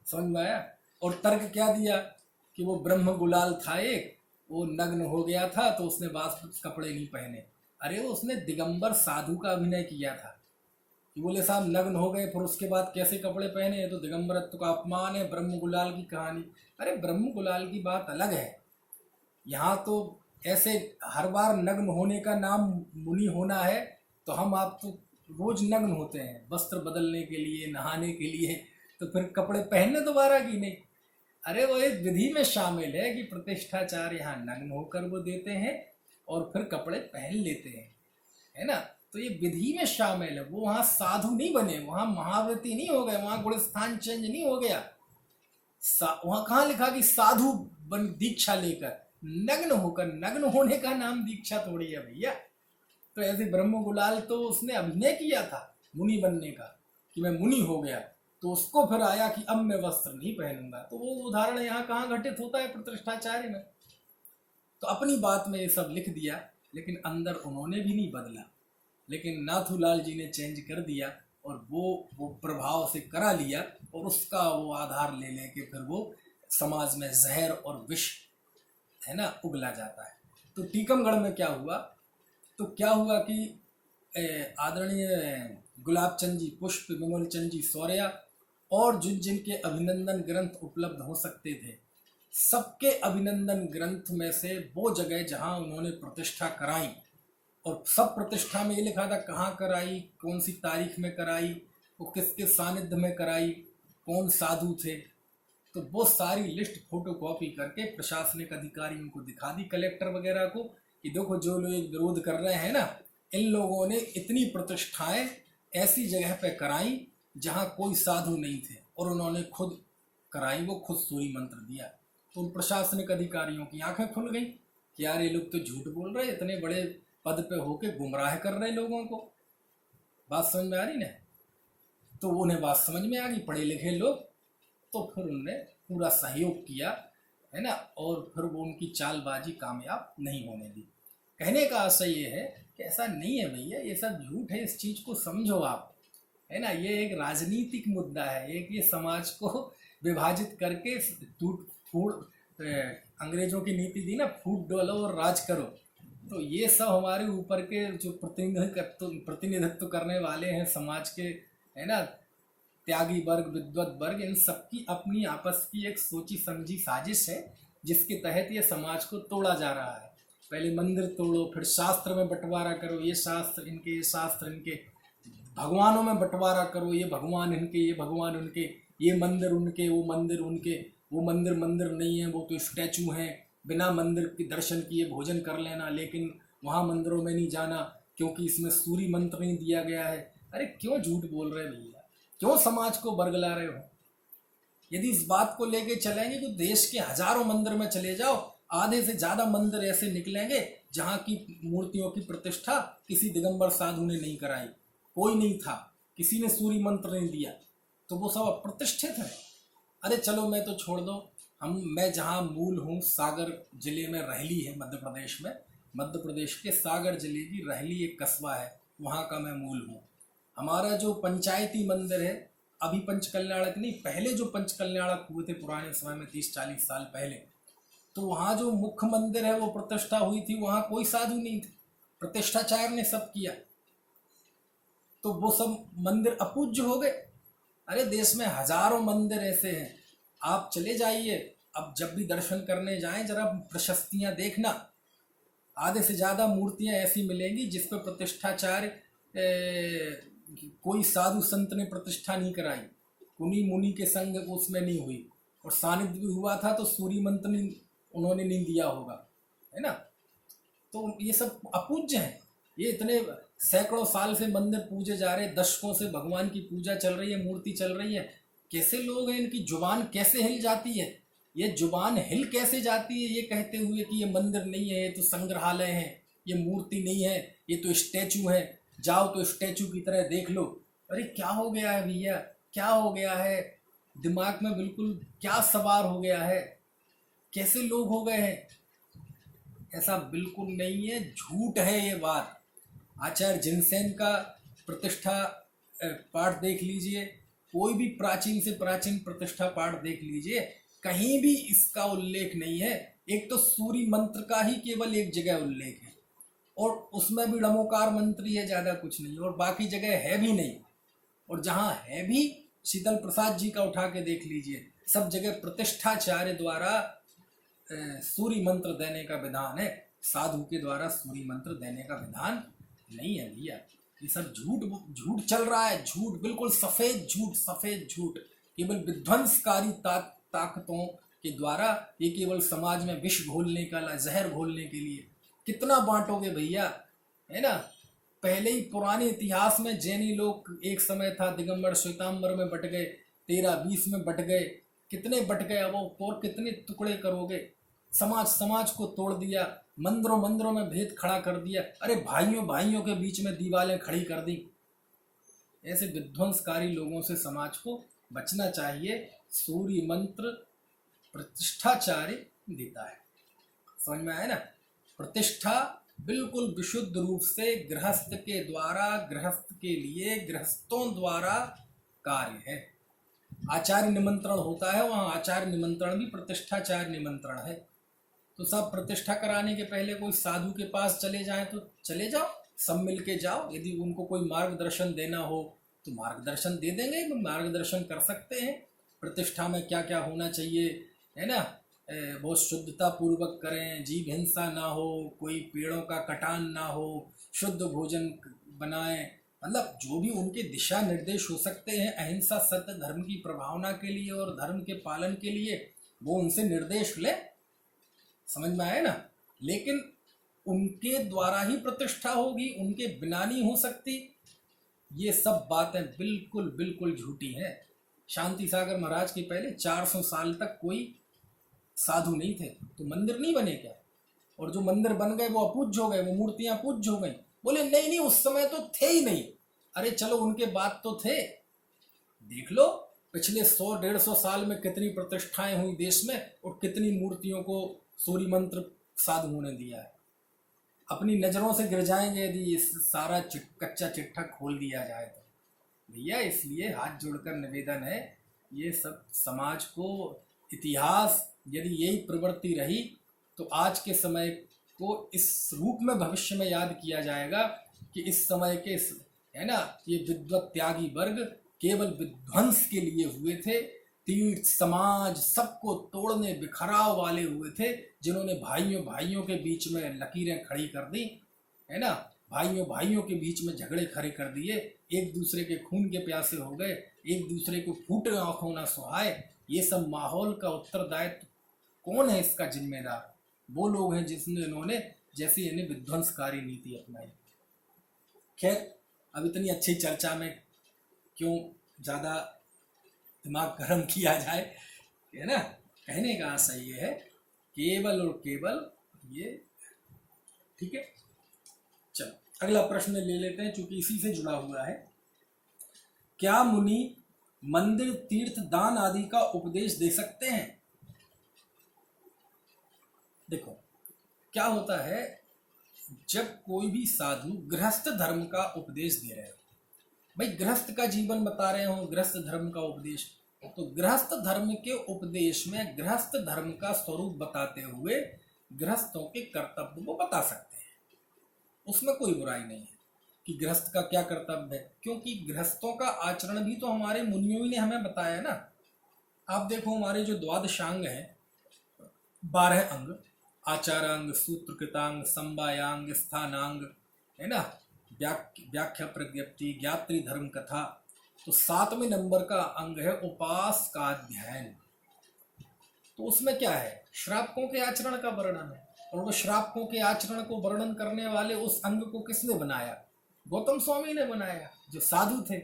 समझ में आया? और तर्क क्या दिया कि वो ब्रह्म गुलाल था एक, वो नग्न हो गया था तो उसने वास्पस कपड़े नहीं पहने। अरे वो उसने दिगंबर साधु का अभिनय किया था कि बोले साहब नग्न हो गए फिर उसके बाद कैसे कपड़े पहने, तो दिगंबरत्व का अपमान है, ब्रह्म गुलाल की कहानी। अरे ब्रह्म गुलाल की बात अलग है, यहाँ तो ऐसे हर बार नग्न होने का नाम मुनि होना है, तो हम आप तो रोज नग्न होते हैं वस्त्र बदलने के लिए, नहाने के लिए, तो फिर कपड़े पहनने दोबारा की नहीं। अरे वो एक विधि में शामिल है कि प्रतिष्ठाचार्य यहाँ नग्न होकर वो देते हैं और फिर कपड़े पहन लेते हैं, है ना? तो ये विधि में शामिल है। वो वहाँ साधु नहीं बने, वहाँ महाव्रती नहीं हो गए, वहाँ गुणस्थान चेंज नहीं हो गया। वहाँ कहाँ लिखा कि साधु बन दीक्षा लेकर, नग्न होकर, नग्न होने का नाम दीक्षा थोड़ी है भैया। तो ऐसे ब्रह्म गुलाल तो उसने अभिनय किया था मुनि बनने का कि मैं मुनि हो गया, तो उसको फिर आया कि अब मैं वस्त्र नहीं पहनूंगा। तो वो उदाहरण यहाँ कहाँ घटित होता है? प्रतिष्ठाचार्य में। तो अपनी बात में ये सब लिख दिया, लेकिन अंदर उन्होंने भी नहीं बदला, लेकिन नाथूलाल जी ने चेंज कर दिया और वो प्रभाव से करा लिया, और उसका वो आधार ले लेके फिर वो समाज में जहर और विष, है ना, उगला जाता है। तो टीकमगढ़ में क्या हुआ? तो क्या हुआ कि आदरणीय गुलाब चंद जी पुष्प, विमल चंद जी सौर्या और जिन जिनके अभिनंदन ग्रंथ उपलब्ध हो सकते थे, सबके अभिनंदन ग्रंथ में से वो जगह जहाँ उन्होंने प्रतिष्ठा कराई, और सब प्रतिष्ठा में ये लिखा था कहाँ कराई, कौन सी तारीख में कराई, वो किसके सानिध्य में कराई, कौन साधु थे, तो वो सारी लिस्ट फोटोकॉपी करके प्रशासनिक अधिकारियों को दिखा दी, कलेक्टर वगैरह को, कि देखो जो लोग विरोध कर रहे हैं ना, इन लोगों ने इतनी प्रतिष्ठाएं ऐसी जगह पे कराई जहाँ कोई साधु नहीं थे, और उन्होंने खुद कराई, वो खुद सूर्य मंत्र दिया। तो उन प्रशासनिक अधिकारियों की आंखें खुल गई कि यार ये लोग तो झूठ बोल रहे, इतने बड़े पद पे होके गुमराह कर रहे लोगों को। बात समझ में आ रही ना? तो उन्हें बात समझ में आ गई, पढ़े लिखे लोग, तो फिर उनने पूरा सहयोग किया, है ना, और फिर वो उनकी चालबाजी कामयाब नहीं होने दी। कहने का आशय ये है कि ऐसा नहीं है भैया, ये सब झूठ है, इस चीज़ को समझो आप, है ना। ये एक राजनीतिक मुद्दा है, एक ये समाज को विभाजित करके टूट फूट, अंग्रेजों की नीति थी ना, फूट डोलो और राज करो। तो ये सब हमारे ऊपर के जो प्रतिनिधित्व करने वाले हैं समाज के, है ना, त्यागी वर्ग, विद्वत वर्ग, इन सबकी अपनी आपस की एक सोची समझी साजिश है, जिसके तहत ये समाज को तोड़ा जा रहा है। पहले मंदिर तोड़ो, फिर शास्त्र में बंटवारा करो, ये शास्त्र इनके, ये शास्त्र इनके, भगवानों में बंटवारा करो, ये भगवान इनके, ये भगवान उनके, ये मंदिर उनके, वो मंदिर उनके, वो मंदिर मंदिर नहीं है, वो तो स्टैचू हैं, बिना मंदिर के दर्शन किए भोजन कर लेना, लेकिन वहाँ मंदिरों में नहीं जाना क्योंकि इसमें सूर्य मंत्र नहीं दिया गया है। अरे क्यों झूठ बोल रहे भैया, क्यों समाज को बरगला रहे हो? यदि इस बात को लेके चलेंगे तो देश के हजारों मंदिर में चले जाओ, आधे से ज़्यादा मंदिर ऐसे निकलेंगे जहाँ की मूर्तियों की प्रतिष्ठा किसी दिगंबर साधु ने नहीं कराई, कोई नहीं था, किसी ने सूर्य मंत्र नहीं दिया, तो वो सब अप्रतिष्ठित है। अरे चलो मैं तो छोड़ दो, मैं जहाँ मूल हूँ, सागर जिले में रहली है, मध्य प्रदेश में, मध्य प्रदेश के सागर जिले की रहली एक कस्बा है, वहाँ का मैं मूल हूँ। हमारा जो पंचायती मंदिर है, अभी पंचकल्याणक नहीं, पहले जो पंचकल्याणक हुए थे पुराने समय में 30-40 साल पहले, तो वहाँ जो मुख्य मंदिर है वो प्रतिष्ठा हुई थी, वहाँ कोई साधु नहीं थे, प्रतिष्ठाचार्य ने सब किया, तो वो सब मंदिर अपूज्य हो गए। अरे देश में हजारों मंदिर ऐसे हैं, आप चले जाइए, अब जब भी दर्शन करने जाएं जरा प्रशस्तियां देखना, आधे से ज़्यादा मूर्तियां ऐसी मिलेंगी जिस पर प्रतिष्ठाचार्य कोई साधु संत ने प्रतिष्ठा नहीं कराई, कुनी मुनि के संग उसमें नहीं हुई, और सानिध्य भी हुआ था तो सूर्य मंत्र उन्होंने नहीं दिया होगा, है ना। तो ये सब अपूज्य हैं, ये इतने सैकड़ों साल से मंदिर पूजे जा रहे, दशकों से भगवान की पूजा चल रही है, मूर्ति चल रही है, कैसे लोग हैं, इनकी जुबान कैसे हिल जाती है, ये जुबान हिल कैसे जाती है ये कहते हुए कि ये मंदिर नहीं है, ये तो संग्रहालय है, ये मूर्ति नहीं है, ये तो स्टैचू है, जाओ तो स्टैचू की तरह देख लो। अरे क्या हो गया है भैया, क्या हो गया है, दिमाग में बिल्कुल क्या सवार हो गया है, कैसे लोग हो गए हैं। ऐसा बिल्कुल नहीं है, झूठ है ये बात। आचार्य जिनसेन का प्रतिष्ठा पाठ देख लीजिए, कोई भी प्राचीन से प्राचीन प्रतिष्ठा पाठ देख लीजिए, कहीं भी इसका उल्लेख नहीं है। एक तो सूर्य मंत्र का ही केवल एक जगह उल्लेख है, और उसमें भी ड़मोकार मंत्र ही है, ज़्यादा कुछ नहीं, और बाकी जगह है भी नहीं। और जहाँ है भी, शीतल प्रसाद जी का उठा के देख लीजिए, सब जगह प्रतिष्ठाचार्य द्वारा सूर्य मंत्र देने का विधान है, साधु के द्वारा सूर्य मंत्र देने का विधान नहीं है भैया। ये सब झूठ झूठ चल रहा है, झूठ, बिल्कुल सफेद झूठ, सफेद झूठ, केवल विध्वंसकारी ताकतों के द्वारा, ये केवल समाज में विष घोलने का, जहर घोलने के लिए। कितना बांटोगे भैया, है ना। पहले ही पुराने इतिहास में जैनी लोग, एक समय था दिगंबर श्वेतांबर में बट गए, 13-20 में बट गए, कितने बट गए, अब और कितने टुकड़े करोगे। समाज को तोड़ दिया, मंदिरों में भेद खड़ा कर दिया, अरे भाइयों के बीच में दीवारें खड़ी कर दी। ऐसे विध्वंसकारी लोगों से समाज को बचना चाहिए। सूर्य मंत्र प्रतिष्ठाचार्य देता है, समझ में आया ना। प्रतिष्ठा बिल्कुल विशुद्ध रूप से गृहस्थ के द्वारा, गृहस्थ के लिए, गृहस्थों द्वारा कार्य है। आचार्य निमंत्रण होता है, वहाँ आचार्य निमंत्रण भी प्रतिष्ठाचार्य निमंत्रण है। तो सब प्रतिष्ठा कराने के पहले कोई साधु के पास चले जाएं तो चले जाओ, सब मिल के जाओ। यदि उनको कोई मार्गदर्शन देना हो तो मार्गदर्शन दे देंगे, मार्गदर्शन कर सकते हैं। प्रतिष्ठा में क्या क्या होना चाहिए, है ना, बहुत शुद्धता पूर्वक करें, जीव हिंसा ना हो, कोई पेड़ों का कटान ना हो, शुद्ध भोजन बनाएं, मतलब जो भी उनके दिशा निर्देश हो सकते हैं अहिंसा सत्य धर्म की प्रभावना के लिए और धर्म के पालन के लिए, वो उनसे निर्देश ले, समझ में आया ना। लेकिन उनके द्वारा ही प्रतिष्ठा होगी, उनके बिना नहीं हो सकती। ये सब बातें बिल्कुल बिल्कुल झूठी हैं। शांति सागर महाराज के पहले 400 साल तक कोई साधु नहीं थे, तो मंदिर नहीं बने क्या? और जो मंदिर बन गए वो अपूज्य हो गए, वो मूर्तियां पूज्य हो गई। बोले नहीं नहीं, उस समय तो थे ही नहीं। अरे चलो उनके बाद तो थे, देख लो पिछले 100-150 साल में कितनी प्रतिष्ठाएं हुई देश में, और कितनी मूर्तियों को सूर्य मंत्र साधुओं ने दिया है। अपनी नज़रों से गिर जाएंगे यदि ये सारा कच्चा चिट्ठा खोल दिया जाए तो भैया। इसलिए हाथ जोड़कर निवेदन है, ये सब समाज को, इतिहास यदि यही प्रवृत्ति रही तो आज के समय को इस रूप में भविष्य में याद किया जाएगा कि इस समय के, है ना, ये विद्वत त्यागी वर्ग केवल विध्वंस के लिए हुए थे। तीर्थ समाज सबको तोड़ने बिखराव वाले हुए थे, जिन्होंने भाइयों के बीच में लकीरें खड़ी कर दी, है ना, भाइयों के बीच में झगड़े खड़े कर दिए, एक दूसरे के खून के प्यासे हो गए, एक दूसरे को फूटे आंखों ना सुहाए। ये सब माहौल का उत्तरदायित्व कौन है, इसका जिम्मेदार वो लोग हैं जिसने इन्होंने जैसी यानी विध्वंसकारी नीति अपनाई। खैर, अब इतनी अच्छी चर्चा में क्यों ज़्यादा दिमाग गर्म किया जाए, है ना। कहने का आशय ये है, केवल और केवल ये, ठीक है। चलो अगला प्रश्न ले लेते हैं, चूंकि इसी से जुड़ा हुआ है। क्या मुनि मंदिर तीर्थ दान आदि का उपदेश दे सकते हैं? देखो क्या होता है, जब कोई भी साधु गृहस्थ धर्म का उपदेश दे रहे हो, भाई गृहस्थ का जीवन बता रहे हो, गृहस्थ धर्म का उपदेश, तो गृहस्थ धर्म के उपदेश में गृहस्थ धर्म का स्वरूप बताते हुए गृहस्थों के कर्तव्य को बता सकते हैं। उसमें कोई बुराई नहीं है कि गृहस्थ का क्या कर्तव्य है, क्योंकि गृहस्थों का आचरण भी तो हमारे मुनियों ने हमें बताया ना। आप देखो हमारे जो द्वादशांग हैं, 12 अंग, आचारांग, सूत्रकृतांग, संवायांग, स्थानांग, है ना, व्याख्या प्रज्ञप्ति, ज्ञात्री धर्म कथा, तो 7वें नंबर का अंग है उपास का अध्ययन। तो उसमें क्या है, श्रावकों के आचरण का वर्णन है, और वो श्रावकों के आचरण को वर्णन करने वाले उस अंग को किसने बनाया? गौतम स्वामी ने बनाया, जो साधु थे।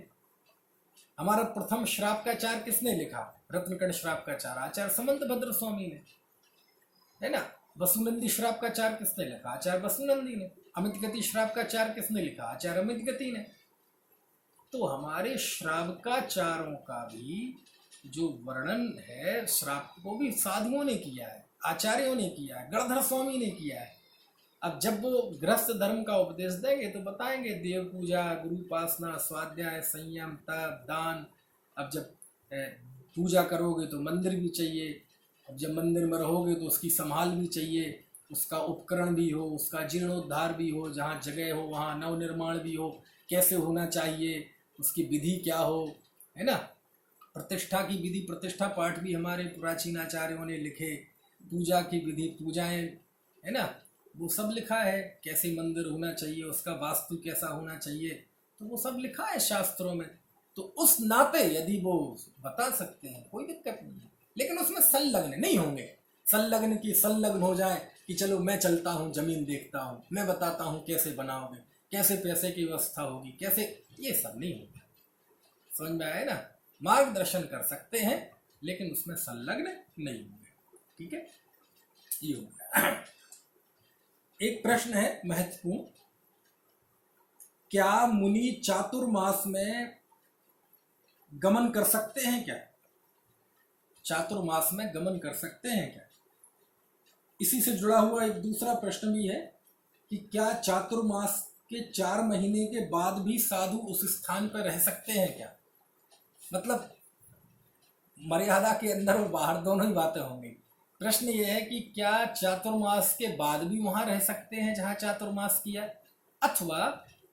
हमारा प्रथम श्रावकाचार किसने लिखा? रत्नकण श्रावकाचार आचार्य समंत भद्र स्वामी ने, है ना। वसुनंदी श्रावकाचार किसने लिखा? आचार्य वसुनंदी ने। अमित गति श्रावकाचार किसने लिखा? आचार्य अमित गति ने। तो हमारे श्रावकाचारों का भी जो वर्णन है, श्रावक को भी साधुओं ने किया है, आचार्यों ने किया है, गणधर स्वामी ने किया है। अब जब वो गृहस्थ धर्म का उपदेश देंगे तो बताएंगे देव पूजा, गुरु उपासना, स्वाध्याय, संयम, तप, दान। अब जब पूजा करोगे तो मंदिर भी चाहिए, अब जब मंदिर में रहोगे तो उसकी संभाल भी चाहिए, उसका उपकरण भी हो, उसका जीर्णोद्धार भी हो, जहाँ जगह हो वहाँ नवनिर्माण भी हो, कैसे होना चाहिए, उसकी विधि क्या हो, है ना। प्रतिष्ठा की विधि, प्रतिष्ठा पाठ भी हमारे प्राचीन आचार्यों ने लिखे, पूजा की विधि, पूजाएं, है ना, वो सब लिखा है। कैसे मंदिर होना चाहिए, उसका वास्तु कैसा होना चाहिए, तो वो सब लिखा है शास्त्रों में। तो उस नाते यदि वो बता सकते हैं कोई दिक्कत नहीं है, लेकिन उसमें संलग्न नहीं होंगे। संलग्न हो जाए कि चलो मैं चलता हूँ, जमीन देखता हूँ, मैं बताता हूँ कैसे बनाओगे, कैसे पैसे की व्यवस्था होगी, कैसे, ये सब नहीं होगा। समझ में आया ना। मार्गदर्शन कर सकते हैं लेकिन उसमें संलग्न नहीं होंगे। ठीक है, ये हो गया। एक प्रश्न है महत्वपूर्ण, क्या मुनि चातुर्मास में गमन कर सकते हैं क्या? चातुर्मास में गमन कर सकते हैं क्या? इसी से जुड़ा हुआ एक दूसरा प्रश्न भी है कि क्या चातुर्मास के 4 महीने के बाद भी साधु उस स्थान पर रह सकते हैं क्या? मतलब मर्यादा के अंदर और बाहर दोनों ही बातें होंगी। प्रश्न ये है कि क्या चातुर्मास के बाद भी वहां रह सकते हैं जहां चातुर्मास किया, अथवा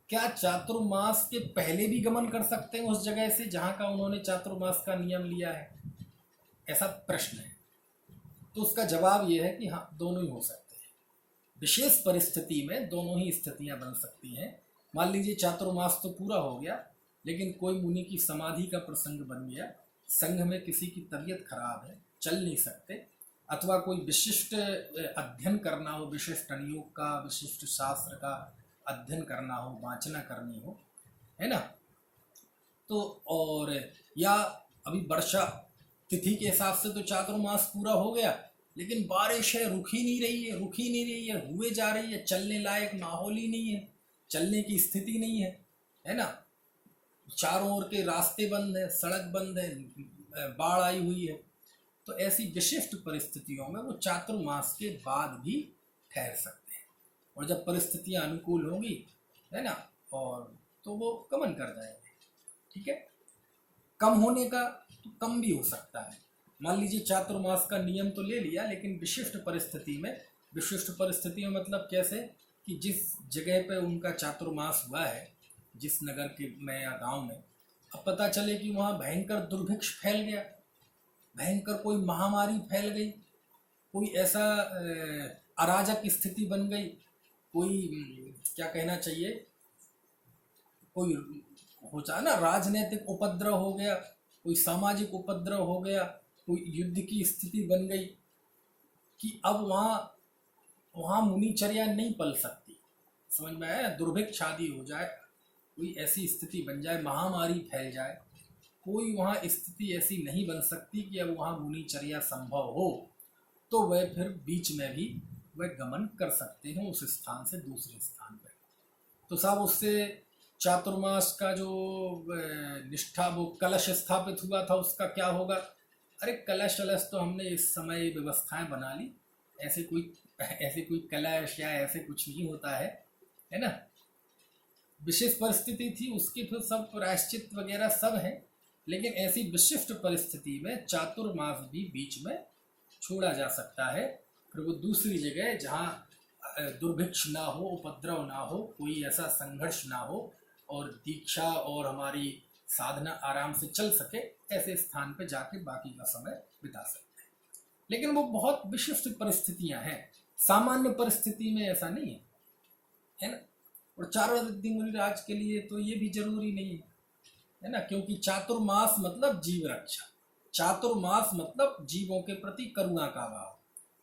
क्या चातुर्मास के पहले भी गमन कर सकते हैं उस जगह से जहां का उन्होंने चातुर्मास का नियम लिया है? ऐसा प्रश्न है। तो उसका जवाब यह है कि हाँ, दोनों ही हो सकते हैं। विशेष परिस्थिति में दोनों ही स्थितियां बन सकती हैं। मान लीजिए चातुर्मास तो पूरा हो गया, लेकिन कोई मुनि की समाधि का प्रसंग बन गया, संघ में किसी की तबीयत खराब है, चल नहीं सकते, अथवा कोई विशिष्ट अध्ययन करना हो, विशिष्ट अनुयोग का, विशिष्ट शास्त्र का अध्ययन करना हो, वाचना करनी हो, है ना। तो और या अभी वर्षा तिथि के हिसाब से तो चातुर्मास पूरा हो गया, लेकिन बारिश है, रुक ही नहीं रही है, हुए जा रही है, चलने लायक माहौल ही नहीं है, चलने की स्थिति नहीं है ना। चारों ओर के रास्ते बंद है, सड़क बंद है, बाढ़ आई हुई है। तो ऐसी विशिष्ट परिस्थितियों में वो चातुर्मास के बाद भी ठहर सकते हैं, और जब परिस्थितियां अनुकूल होंगी, है ना, और तो वो गमन कर जाएंगे। ठीक है। कम होने का तो कम भी हो सकता है। मान लीजिए चातुर्मास का नियम तो ले लिया, लेकिन विशिष्ट परिस्थिति में मतलब कैसे कि जिस जगह पे उनका चातुर्मास हुआ है, जिस नगर के में या गांव में, अब पता चले कि वहाँ भयंकर दुर्भिक्ष फैल गया, भयंकर कोई महामारी फैल गई, कोई ऐसा अराजक स्थिति बन गई, कोई क्या कहना चाहिए, कोई हो जाए ना, राजनीतिक उपद्रव हो गया, कोई सामाजिक उपद्रव हो गया, कोई युद्ध की स्थिति बन गई कि अब वहाँ मुनिचर्या नहीं पल सकती। समझ में आया। दुर्भिक्ष आदि हो जाए, कोई ऐसी स्थिति बन जाए, महामारी फैल जाए, कोई वहाँ स्थिति ऐसी नहीं बन सकती कि अब वहाँ मुनिचर्या संभव हो, तो वह फिर बीच में भी वह गमन कर सकते हैं उस स्थान से दूसरे स्थान पर। तो साहब उससे चातुर्मास का जो निष्ठा, वो कलश स्थापित हुआ था, उसका क्या होगा? अरे कलश वलश तो हमने इस समय व्यवस्थाएं बना ली, ऐसे कोई कलश या ऐसे कुछ नहीं होता है ना। विशेष परिस्थिति थी, उसके फिर सब प्रायश्चित वगैरह सब है, लेकिन ऐसी विशिष्ट परिस्थिति में चातुर्मास भी बीच में छोड़ा जा सकता है। फिर वो दूसरी जगह जहाँ दुर्भिक्ष ना हो, उपद्रव ना हो, कोई ऐसा संघर्ष ना हो, और दीक्षा और हमारी साधना आराम से चल सके, ऐसे स्थान पे जाके बाकी का समय बिता सकते हैं। लेकिन वो बहुत विशिष्ट परिस्थितियां हैं, सामान्य परिस्थिति में ऐसा नहीं है ना। और चारों मुनिराज के लिए तो ये भी जरूरी नहीं है ना, क्योंकि चातुर्मास मतलब जीव रक्षा, चातुर्मास मतलब जीवों के प्रति करुणा का भाव,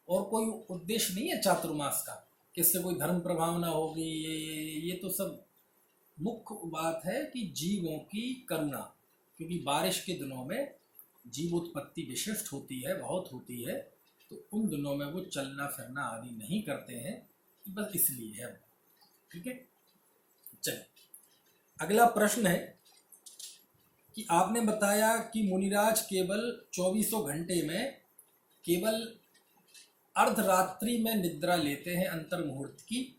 और कोई उद्देश्य नहीं है चातुर्मास का कि इससे कोई धर्म प्रभाव ना होगी, ये तो सब मुख्य बात है कि जीवों की करुणा, क्योंकि बारिश के दिनों में जीव उत्पत्ति विशिष्ट होती है, बहुत होती है, तो उन दिनों में वो चलना फिरना आदि नहीं करते हैं, बस इसलिए है। ठीक है। चलिए अगला प्रश्न है कि आपने बताया कि मुनिराज केवल 24 घंटे में केवल अर्धरात्रि में निद्रा लेते हैं अंतर मुहूर्त की,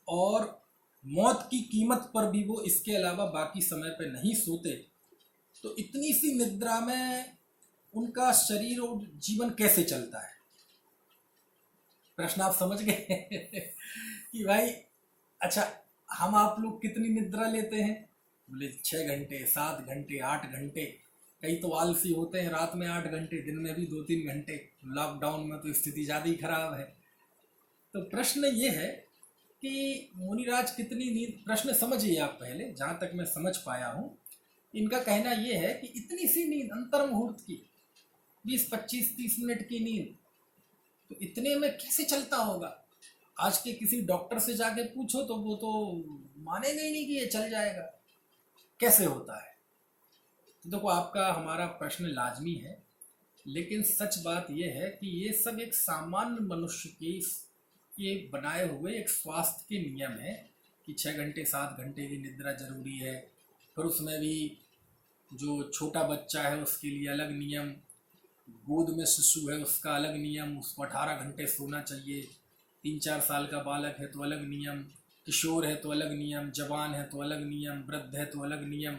और मौत की कीमत पर भी वो इसके अलावा बाकी समय पे नहीं सोते। तो इतनी सी निद्रा में उनका शरीर और जीवन कैसे चलता है? प्रश्न आप समझ गए कि भाई अच्छा हम आप लोग कितनी निद्रा लेते हैं? बोले 6 घंटे, 7 घंटे, 8 घंटे। कई तो आलसी होते हैं, रात में 8 घंटे, दिन में भी 2-3 घंटे। लॉकडाउन में तो स्थिति ज़्यादा ही खराब है। तो प्रश्न ये है कि मुनिराज कितनी नींद, प्रश्न समझिए आप पहले, जहाँ तक मैं समझ पाया हूँ। इनका कहना ये है कि इतनी सी नींद अंतर मुहूर्त की, 20, 25, 30 मिनट की नींद, तो इतने में कैसे चलता होगा? आज के किसी डॉक्टर से जाके पूछो तो वो तो मानेंगे ही नहीं कि ये चल जाएगा। कैसे होता है? तो देखो आपका हमारा प्रश्न लाजमी है, लेकिन सच बात यह है कि ये सब एक सामान्य मनुष्य की ये बनाए हुए एक स्वास्थ्य के नियम है कि 6 घंटे 7 घंटे की निद्रा जरूरी है। फिर उसमें भी जो छोटा बच्चा है उसके लिए अलग नियम, गोद में शिशु है उसका अलग नियम, उसको 18 घंटे सोना चाहिए। 3-4 साल का बालक है तो अलग नियम, किशोर है तो अलग नियम, जवान है तो अलग नियम, वृद्ध है तो अलग नियम।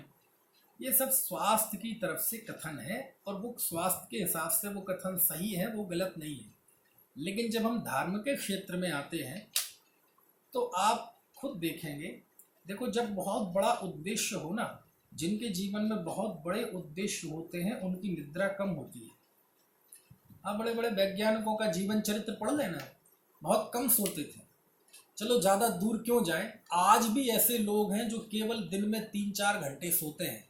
ये सब स्वास्थ्य की तरफ से कथन है, और वो स्वास्थ्य के हिसाब से वो कथन सही है, वो गलत नहीं है। लेकिन जब हम धर्म के क्षेत्र में आते हैं तो आप खुद देखेंगे, देखो जब बहुत बड़ा उद्देश्य हो ना, जिनके जीवन में बहुत बड़े उद्देश्य होते हैं उनकी निद्रा कम होती है। आप बड़े बड़े वैज्ञानिकों का जीवन चरित्र पढ़ लेना, बहुत कम सोते थे। चलो ज़्यादा दूर क्यों जाएं, आज भी ऐसे लोग हैं जो केवल दिन में 3-4 घंटे सोते हैं।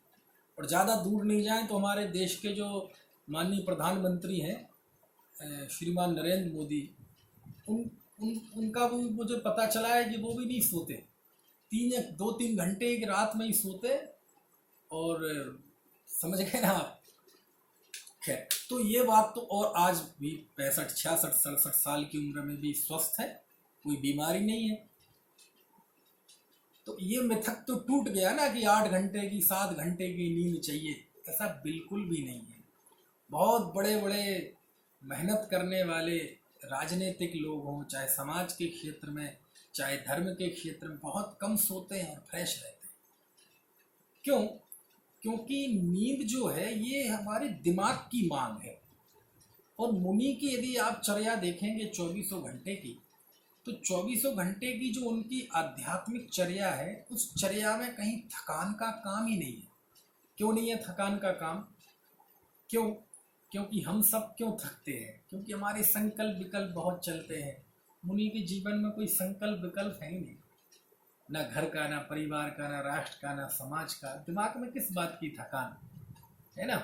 और ज़्यादा दूर नहीं जाएं तो हमारे देश के जो माननीय प्रधानमंत्री हैं श्रीमान नरेंद्र मोदी, उनका भी मुझे पता चला है कि वो भी नहीं सोते, 2-3 घंटे एक रात में ही सोते। और समझ गए ना आप? खैर, तो ये बात तो, और आज भी 65, 66, 67 साल की उम्र में भी स्वस्थ है, कोई बीमारी नहीं है। तो ये मिथक तो टूट गया ना कि 8 घंटे की 7 घंटे की नींद चाहिए, ऐसा बिल्कुल भी नहीं है। बहुत बड़े बड़े मेहनत करने वाले राजनीतिक लोग हों, चाहे समाज के क्षेत्र में चाहे धर्म के क्षेत्र में, बहुत कम सोते हैं और फ्रेश रहते हैं। क्यों? क्योंकि नींद जो है ये हमारे दिमाग की मांग है। और मुनि की यदि आप चर्या देखेंगे 24 घंटे की, तो 24 घंटे की जो उनकी आध्यात्मिक चर्या है, उस चर्या में कहीं थकान का काम ही नहीं है। क्यों नहीं है थकान का काम? क्यों? क्योंकि हम सब क्यों थकते हैं? क्योंकि हमारे संकल्प विकल्प बहुत चलते हैं। मुनि के जीवन में कोई संकल्प विकल्प है ही नहीं, ना घर का, ना परिवार का, ना राष्ट्र का, ना समाज का। दिमाग में किस बात की थकान है ना?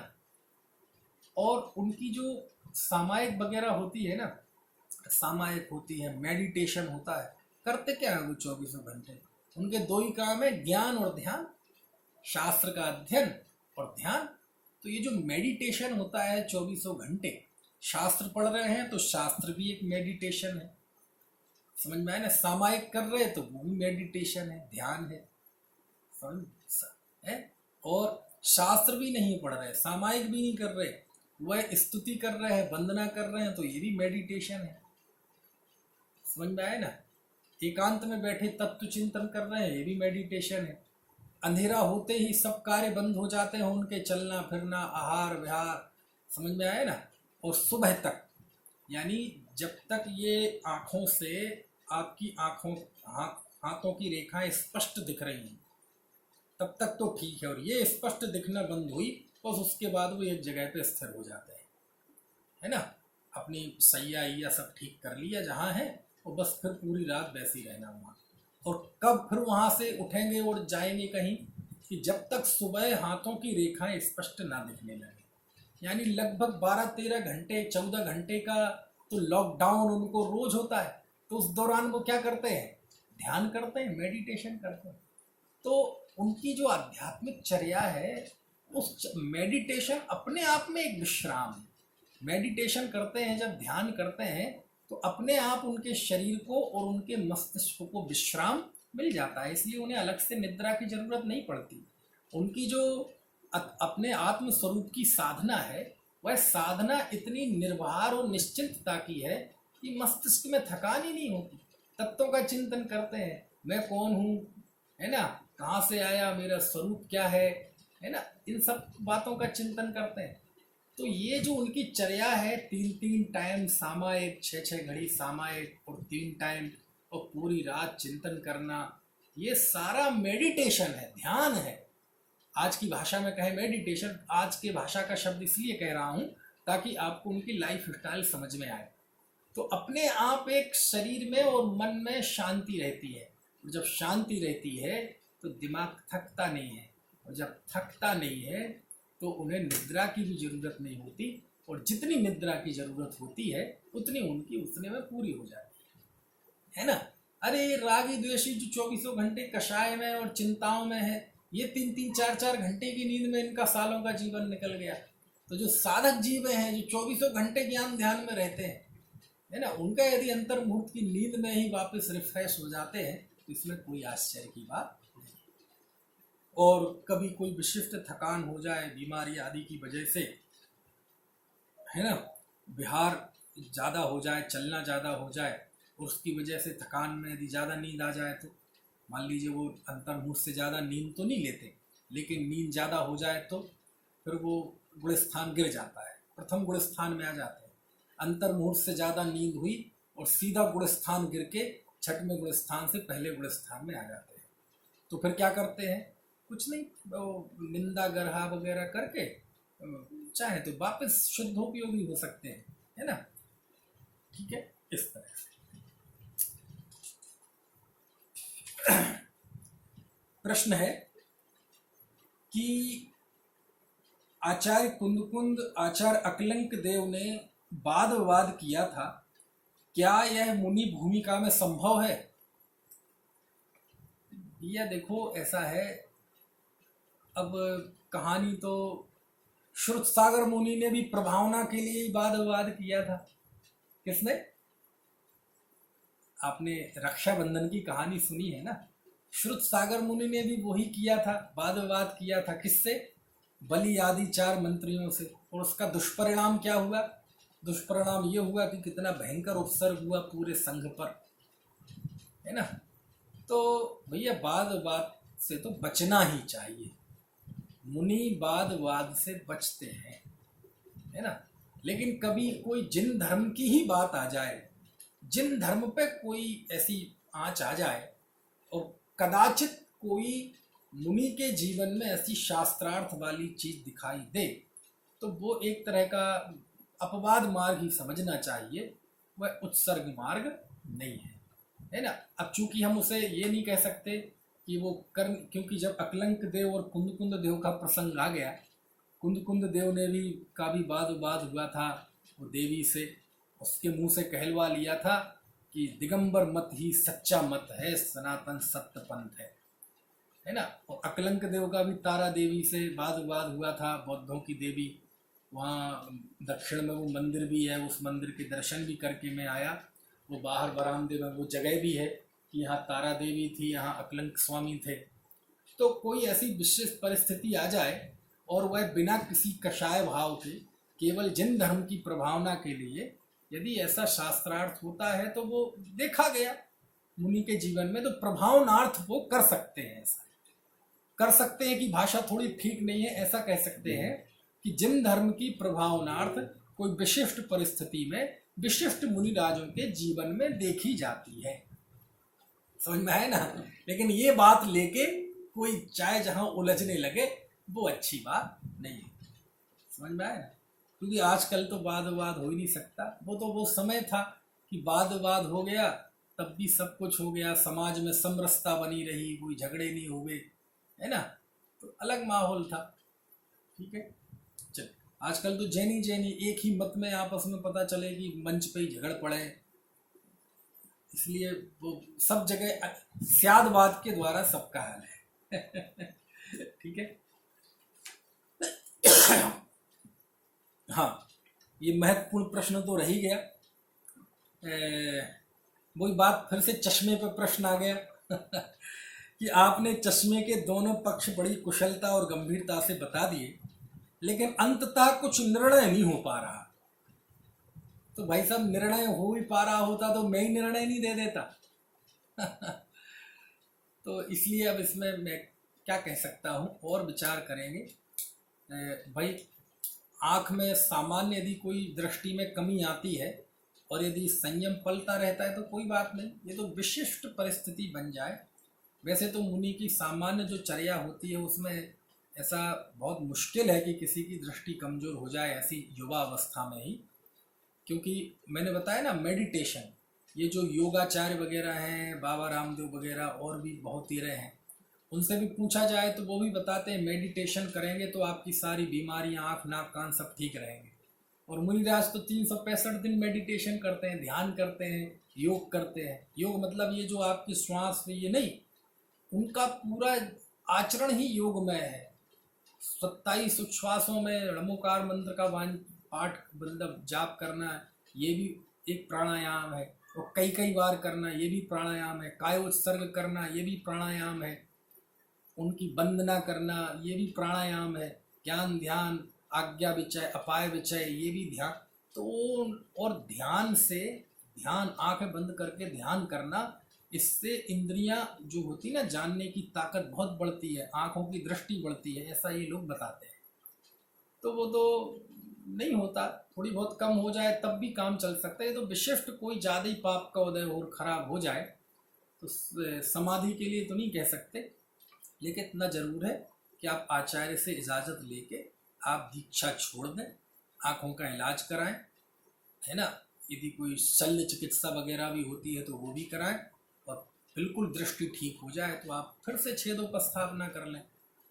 और उनकी जो सामायिक वगैरह होती है ना, सामायिक होती है, मेडिटेशन होता है, करते क्या है वो 24 घंटे? उनके 2 ही काम है, ज्ञान और ध्यान, शास्त्र का अध्ययन और ध्यान। तो ये जो मेडिटेशन होता है 24 घंटे, शास्त्र पढ़ रहे हैं तो शास्त्र भी एक मेडिटेशन है, समझ में आया ना? सामायिक कर रहे हैं तो वो भी मेडिटेशन है, ध्यान है, समझ है? और शास्त्र भी नहीं पढ़ रहे, सामायिक भी नहीं कर रहे, वह स्तुति कर रहे हैं, वंदना कर रहे हैं, तो ये भी मेडिटेशन है, समझ में आया ना? एकांत में बैठे तत्व चिंतन कर रहे हैं, ये भी मेडिटेशन है। अंधेरा होते ही सब कार्य बंद हो जाते हैं उनके, चलना फिरना, आहार विहार, समझ में आया ना? और सुबह तक, यानी जब तक ये आँखों से आपकी हाथों की रेखाएं स्पष्ट दिख रही हैं तब तक तो ठीक है, और ये स्पष्ट दिखना बंद हुई बस उसके बाद वो एक जगह पे स्थिर हो जाते हैं, है ना? अपनी सैया सब ठीक कर लिया जहाँ है, और बस फिर पूरी रात वैसे ही रहना वहाँ। और कब फिर वहाँ से उठेंगे और जाएंगे कहीं, कि जब तक सुबह हाथों की रेखाएं स्पष्ट ना दिखने लगे। यानी लगभग 12-13 घंटे 14 घंटे का तो लॉकडाउन उनको रोज होता है, तो उस दौरान वो क्या करते हैं? ध्यान करते हैं, मेडिटेशन करते हैं। तो उनकी जो आध्यात्मिक चर्या है, उस मेडिटेशन अपने आप में एक विश्राम है। मेडिटेशन करते हैं, जब ध्यान करते हैं, तो अपने आप उनके शरीर को और उनके मस्तिष्क को विश्राम मिल जाता है, इसलिए उन्हें अलग से निद्रा की जरूरत नहीं पड़ती। उनकी जो अपने आत्म स्वरूप की साधना है, वह साधना इतनी निर्भर और निश्चिंतता की है कि मस्तिष्क में थकान ही नहीं होती। तत्वों का चिंतन करते हैं, मैं कौन हूँ, है ना, कहाँ से आया, मेरा स्वरूप क्या है ना, इन सब बातों का चिंतन करते हैं। तो ये जो उनकी चर्या है, 3-3 टाइम सामायिक, 6-6 घड़ी सामायिक और 3 टाइम और पूरी रात चिंतन करना, ये सारा मेडिटेशन है, ध्यान है। आज की भाषा में कहे मेडिटेशन, आज के भाषा का शब्द इसलिए कह रहा हूँ ताकि आपको उनकी लाइफ स्टाइल समझ में आए। तो अपने आप एक शरीर में और मन में शांति रहती है, और जब शांति रहती है तो दिमाग थकता नहीं है, और जब थकता नहीं है तो उन्हें निद्रा की भी ज़रूरत नहीं होती, और जितनी निद्रा की ज़रूरत होती है उतनी उनकी उतने में पूरी हो जाती है ना। अरे रागी द्वेषी जो 24 घंटे कषाय में और चिंताओं में है, ये 3-3, 4-4 घंटे की नींद में इनका सालों का जीवन निकल गया। तो जो साधक जीव हैं, जो 24 घंटे ज्ञान ध्यान में रहते हैं, है ना, उनका यदि अंतर्मुहूर्त की नींद में ही वापस रिफ्रेश हो जाते हैं तो इसमें कोई आश्चर्य की बात नहीं। और कभी कोई विशिष्ट थकान हो जाए बीमारी आदि की वजह से, है ना, विहार ज़्यादा हो जाए, चलना ज़्यादा हो जाए, और उसकी वजह से थकान में यदि ज़्यादा नींद आ जाए, तो मान लीजिए वो अंतर्मुहूर्त से ज़्यादा नींद तो नहीं लेते, लेकिन नींद ज़्यादा हो जाए तो फिर वो गुणस्थान गिर जाता है, प्रथम गुणस्थान में आ जाते हैं। अंतर्मुहूर्त से ज़्यादा नींद हुई और सीधा गुणस्थान गिर के छठवें गुणस्थान से पहले गुणस्थान में आ जाते हैं। तो फिर क्या करते हैं, कुछ नहीं, निंदा गरहा वगैरह करके चाहे तो वापस शुद्धोपयोगी हो सकते हैं, है ना। ठीक है, इस तरह से। प्रश्न है कि आचार्य कुंदकुंद आचार्य अकलंक देव ने वाद विवाद किया था, क्या यह मुनि भूमिका में संभव है? भैया देखो, ऐसा है, अब कहानी तो श्रुत सागर मुनि ने भी प्रभावना के लिए ही वाद विवाद किया था। किसने? आपने रक्षाबंधन की कहानी सुनी है ना, श्रुत सागर मुनि ने भी वही किया था, वाद विवाद किया था। किससे? बलि आदि 4 मंत्रियों से। और उसका दुष्परिणाम क्या हुआ? दुष्परिणाम ये हुआ कि कितना भयंकर उपसर्ग हुआ पूरे संघ पर, है ना। तो भैया वाद विवाद से तो बचना ही चाहिए, मुनि वाद विवाद से बचते हैं, है ना। लेकिन कभी कोई जिन धर्म की ही बात आ जाए, जिन धर्म पे कोई ऐसी आंच आ जाए, और कदाचित कोई मुनि के जीवन में ऐसी शास्त्रार्थ वाली चीज दिखाई दे, तो वो एक तरह का अपवाद मार्ग ही समझना चाहिए, वह उत्सर्ग मार्ग नहीं है ना। अब चूंकि हम उसे ये नहीं कह सकते कि वो कर्म, क्योंकि जब अकलंक देव और कुंदकुंद देव का प्रसंग आ गया, कुंदकुंद देव ने भी का भी वाद विवाद हुआ था वो देवी से, उसके मुंह से कहलवा लिया था कि दिगंबर मत ही सच्चा मत है, सनातन सत्य पंथ है ना। और अकलंक देव का भी तारा देवी से वाद विवाद हुआ था, बौद्धों की देवी, वहाँ दक्षिण में वो मंदिर भी है, उस मंदिर के दर्शन भी करके मैं आया। वो बाहर बरामदे में वो जगह भी है कि यहाँ तारा देवी थी, यहाँ अकलंक स्वामी थे। तो कोई ऐसी विशेष परिस्थिति आ जाए और वह बिना किसी कषाय भाव के, केवल जिन धर्म की प्रभावना के लिए यदि ऐसा शास्त्रार्थ होता है, तो वो देखा गया मुनि के जीवन में, तो प्रभावनार्थ वो कर सकते हैं। ऐसा कर सकते हैं कि भाषा थोड़ी ठीक नहीं है, ऐसा कह सकते हैं कि जिन धर्म की प्रभावनार्थ कोई विशिष्ट परिस्थिति में विशिष्ट मुनि राजों के जीवन में देखी जाती है। समझ में आए ना। लेकिन ये बात लेके कोई चाहे जहां उलझने लगे, वो अच्छी बात नहीं है। समझ में आए ना, क्योंकि आजकल तो वाद विवाद हो ही नहीं सकता। वो समय था कि वाद विवाद हो गया, तब भी सब कुछ हो गया, समाज में समरसता बनी रही, कोई झगड़े नहीं हुए, है ना, तो अलग माहौल था। ठीक है, चल आजकल तो जैनी एक ही मत में आपस में पता चले कि मंच पे ही झगड़ पड़े, इसलिए वो सब जगह स्यादवाद के द्वारा सबका हाल है। ठीक है। हाँ, ये महत्वपूर्ण प्रश्न तो रह ही गया। वही बात फिर से चश्मे पे प्रश्न आ गया कि आपने चश्मे के दोनों पक्ष बड़ी कुशलता और गंभीरता से बता दिए, लेकिन अंततः कुछ निर्णय नहीं हो पा रहा। तो भाई साहब, निर्णय हो भी पा रहा होता तो मैं ही निर्णय नहीं दे देता। तो इसलिए अब इसमें मैं क्या कह सकता हूँ, और विचार करेंगे। भाई, आँख में सामान्य यदि कोई दृष्टि में कमी आती है और यदि संयम पलता रहता है तो कोई बात नहीं, ये तो विशिष्ट परिस्थिति बन जाए। वैसे तो मुनि की सामान्य जो चर्या होती है उसमें ऐसा बहुत मुश्किल है कि किसी की दृष्टि कमज़ोर हो जाए ऐसी युवा अवस्था में ही, क्योंकि मैंने बताया ना, मेडिटेशन, ये जो योगाचार्य वगैरह हैं, बाबा रामदेव वगैरह और भी बहुत ही रहे हैं, उनसे भी पूछा जाए तो वो भी बताते हैं मेडिटेशन करेंगे तो आपकी सारी बीमारियां, आँख नाक कान सब ठीक रहेंगे। और मुनिराज तो 365 दिन मेडिटेशन करते हैं, ध्यान करते हैं, योग करते हैं। योग मतलब ये जो आपकी श्वास ये नहीं, उनका पूरा आचरण ही योगमय है। 27 उच्छ्वासों में णमोकार मंत्र का पाठ मतलब जाप करना, ये भी एक प्राणायाम है। और कई कई बार करना, ये भी प्राणायाम है। कायोत्सर्ग करना, ये भी प्राणायाम है। उनकी वंदना करना, ये भी प्राणायाम है। ज्ञान ध्यान, आज्ञा विचय, अपाय विचय, ये भी ध्यान। तो और ध्यान से, ध्यान आंखें बंद करके ध्यान करना, इससे इंद्रियां जो होती ना, जानने की ताकत बहुत बढ़ती है, आंखों की दृष्टि बढ़ती है, ऐसा ये लोग बताते हैं। तो वो तो नहीं होता, थोड़ी बहुत कम हो जाए तब भी काम चल सकता है। तो विशिष्ट कोई ज़्यादा ही पाप का उदय और खराब हो जाए तो समाधि के लिए तो नहीं कह सकते, लेकिन इतना जरूर है कि आप आचार्य से इजाज़त लेके आप दीक्षा छोड़ दें, आँखों का इलाज कराएं, है ना। यदि कोई शल्य चिकित्सा वगैरह भी होती है तो वो भी कराएं, और बिल्कुल दृष्टि ठीक हो जाए तो आप फिर से छेदोपस्थापना कर लें,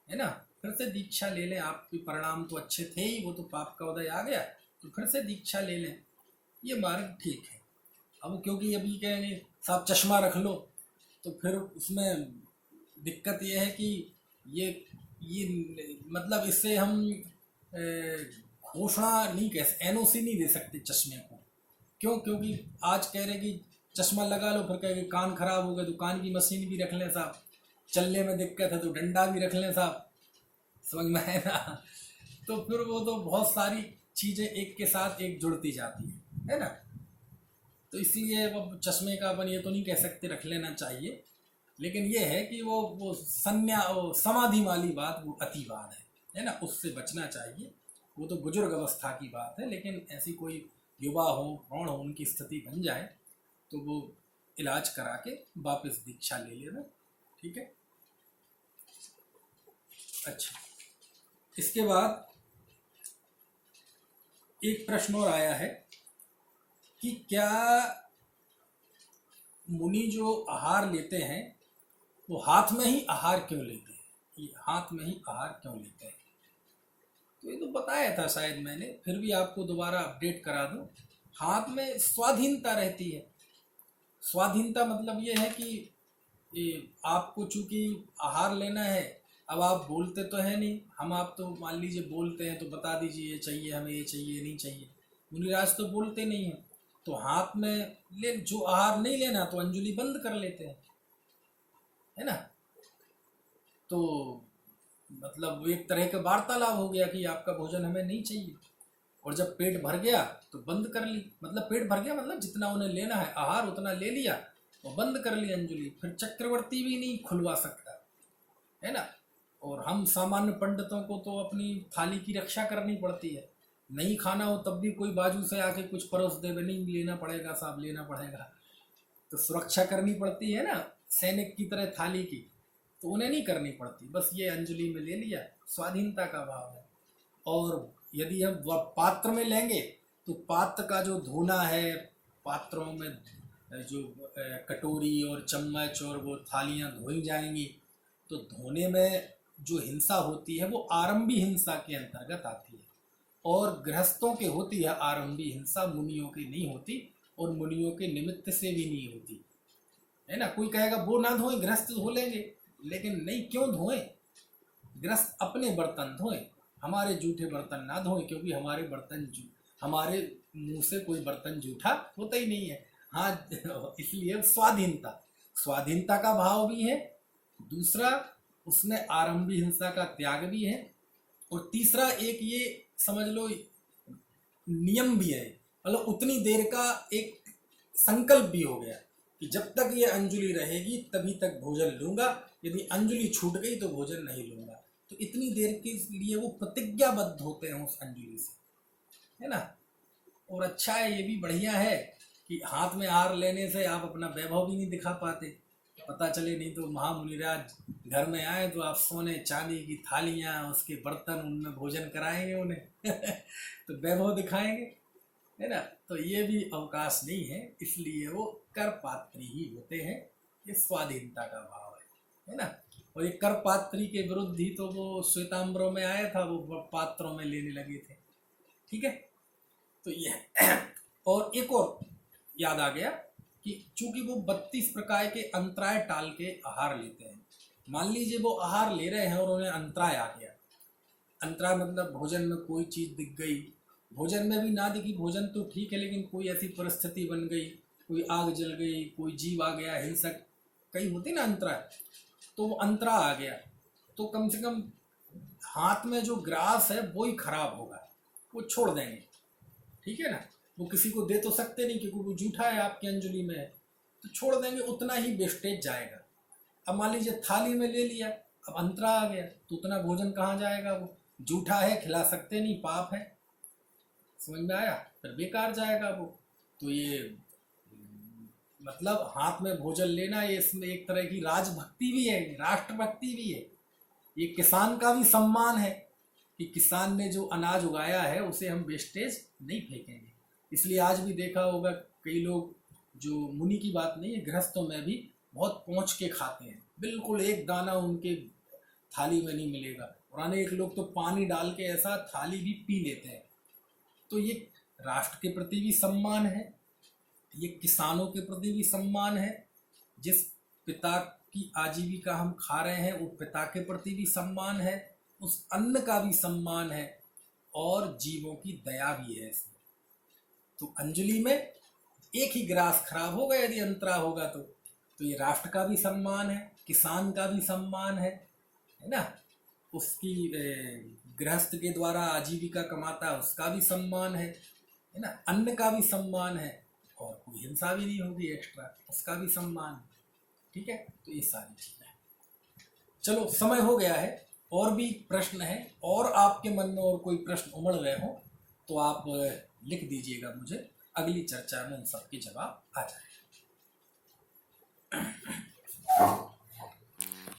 है ना। फिर से दीक्षा ले लें। आपके परिणाम तो अच्छे थे ही, वो तो पाप का उदय आ गया, तो फिर से दीक्षा ले लें, ये मार्ग ठीक है। अब क्योंकि अभी कहेंगे साहब चश्मा रख लो, तो फिर उसमें दिक्कत ये है कि ये मतलब इससे हम घोषणा नहीं कह, एनओसी नहीं दे सकते चश्मे को। क्यों? क्योंकि आज कह रहे कि चश्मा लगा लो, फिर कहेंगे कान खराब हो गए तो कान की मशीन भी रख लें साहब, चलने में दिक्कत है तो डंडा भी रख लें साहब, समझ में है ना। तो फिर वो तो बहुत सारी चीज़ें एक के साथ एक जुड़ती जाती है ना। तो इसलिए अब चश्मे का अपन ये तो नहीं कह सकते रख लेना चाहिए, लेकिन ये है कि वो समाधि वाली बात, वो अतिवाद है ना, उससे बचना चाहिए। वो तो बुजुर्ग अवस्था की बात है, लेकिन ऐसी कोई युवा हो, प्रौढ़ हो, उनकी स्थिति बन जाए तो वो इलाज करा के वापस दीक्षा ले लेना, ठीक है। अच्छा, इसके बाद एक प्रश्न और आया है कि क्या मुनि जो आहार लेते हैं वो हाथ में ही आहार क्यों लेते हैं, ये हाथ में ही आहार क्यों लेते हैं। तो ये तो बताया था शायद मैंने, फिर भी आपको दोबारा अपडेट करा दूं। हाथ में स्वाधीनता रहती है। स्वाधीनता मतलब ये है कि ये आपको चूंकि आहार लेना है, अब आप बोलते तो है नहीं, हम आप तो मान लीजिए बोलते हैं तो बता दीजिए ये चाहिए हमें, ये चाहिए नहीं चाहिए। मुनिराज तो बोलते नहीं हैं, तो हाथ में ले, जो आहार नहीं लेना तो अंजुलि बंद कर लेते हैं, है ना। तो मतलब एक तरह का वार्तालाप हो गया कि आपका भोजन हमें नहीं चाहिए। और जब पेट भर गया तो बंद कर ली, मतलब पेट भर गया मतलब जितना उन्हें लेना है आहार उतना ले लिया और बंद कर ली अंजुलि। फिर चक्रवर्ती भी नहीं खुलवा सकता, है ना। और हम सामान्य पंडितों को तो अपनी थाली की रक्षा करनी पड़ती है, नहीं खाना हो तब भी कोई बाजू से आके कुछ परोस दे, नहीं लेना पड़ेगा साहब, लेना पड़ेगा, तो सुरक्षा करनी पड़ती है ना, सैनिक की तरह थाली की। तो उन्हें नहीं करनी पड़ती, बस ये अंजलि में ले लिया, स्वाधीनता का भाव है। और यदि हम पात्र में लेंगे तो पात्र का जो धोना है, पात्रों में जो कटोरी और चम्मच और वो थालियाँ धोई जाएंगी, तो धोने में जो हिंसा होती है वो आरंभी हिंसा के अंतर्गत आती है। और गृहस्थों के होती है आरंभी हिंसा, मुनियों की नहीं होती, और मुनियों के निमित्त से भी नहीं होती, है ना। कोई कहेगा वो ना धोएं, गृहस्थ धो लेंगे, लेकिन नहीं, क्यों धोएं, गृहस्थ अपने बर्तन धोएं, हमारे जूठे बर्तन ना धोएं, क्योंकि हमारे बर्तन हमारे मुंह से कोई बर्तन जूठा होता ही नहीं है। हाँ, इसलिए स्वाधीनता, स्वाधीनता का भाव भी है, दूसरा उसमें आरंभी हिंसा का त्याग भी है, और तीसरा एक ये समझ लो नियम भी है, मतलब उतनी देर का एक संकल्प भी हो गया कि जब तक ये अंजलि रहेगी तभी तक भोजन लूंगा, यदि अंजलि छूट गई तो भोजन नहीं लूंगा। तो इतनी देर के लिए वो प्रतिज्ञाबद्ध होते हैं उस अंजलि से, है ना। और अच्छा है, ये भी बढ़िया है कि हाथ में हार लेने से आप अपना वैभव भी नहीं दिखा पाते, पता चले नहीं तो महामुनिराज घर में आए तो आप सोने चांदी की थालियाँ, उसके बर्तन, उनमें भोजन कराएंगे उन्हें तो वैभव दिखाएंगे, है ना। तो ये भी अवकाश नहीं है, इसलिए वो कर पात्री ही होते हैं। ये स्वाधीनता का भाव है ना। और ये कर पात्री के विरुद्ध ही तो वो श्वेतांबरों में आया था, वो पात्रों में लेने लगे थे, ठीक है। तो ये और एक और याद आ गया कि चूंकि वो 32 प्रकार के अंतराय टाल के आहार लेते हैं। मान लीजिए वो आहार ले रहे हैं और उन्हें अंतराय आ गया। अंतराय मतलब भोजन में कोई चीज़ दिख गई, भोजन में भी ना दिखी, भोजन तो ठीक है, लेकिन कोई ऐसी परिस्थिति बन गई, कोई आग जल गई, कोई जीव आ गया, हिंसक कई होते ना अंतराय, तो वो अंतरा आ गया तो कम से कम हाथ में जो ग्रास है वो ही खराब होगा, वो छोड़ देंगे, ठीक है ना। वो किसी को दे तो सकते नहीं क्योंकि वो जूठा है, आपकी अंजलि में है, तो छोड़ देंगे, उतना ही वेस्टेज जाएगा। अब मान लीजिए थाली में ले लिया, अब अंतरा आ गया तो उतना भोजन कहाँ जाएगा, वो जूठा है, खिला सकते नहीं, पाप है, समझ में आया, फिर बेकार जाएगा वो। तो ये मतलब हाथ में भोजन लेना, ये इसमें एक तरह की राजभक्ति भी है, राष्ट्रभक्ति भी है, ये किसान का भी सम्मान है कि किसान ने जो अनाज उगाया है उसे हम वेस्टेज नहीं फेंकेंगे। इसलिए आज भी देखा होगा कई लोग, जो मुनि की बात नहीं है, गृहस्थों में भी बहुत पहुँच के खाते हैं, बिल्कुल एक दाना उनके थाली में नहीं मिलेगा, और अनेक लोग तो पानी डाल के ऐसा थाली भी पी लेते हैं। तो ये राष्ट्र के प्रति भी सम्मान है, ये किसानों के प्रति भी सम्मान है, जिस पिता की आजीविका हम खा रहे हैं वो पिता के प्रति भी सम्मान है, उस अन्न का भी सम्मान है, और जीवों की दया भी है इसमें। तो अंजलि में एक ही ग्रास खराब होगा यदि अंतरा होगा तो ये राष्ट्र का भी सम्मान है, किसान का भी सम्मान है ना, उसकी गृहस्थ के द्वारा आजीविका कमाता है उसका भी सम्मान है ना, अन्न का भी सम्मान है, और कोई हिंसा भी नहीं होगी एक्स्ट्रा, उसका भी सम्मान, ठीक है। तो ये सारी चीज़ें, चलो समय हो गया है, और भी प्रश्न है, और आपके मन में और कोई प्रश्न उमड़ रहे हो तो आप लिख दीजिएगा मुझे, अगली चर्चा में उन सबके जवाब आ जाएगा।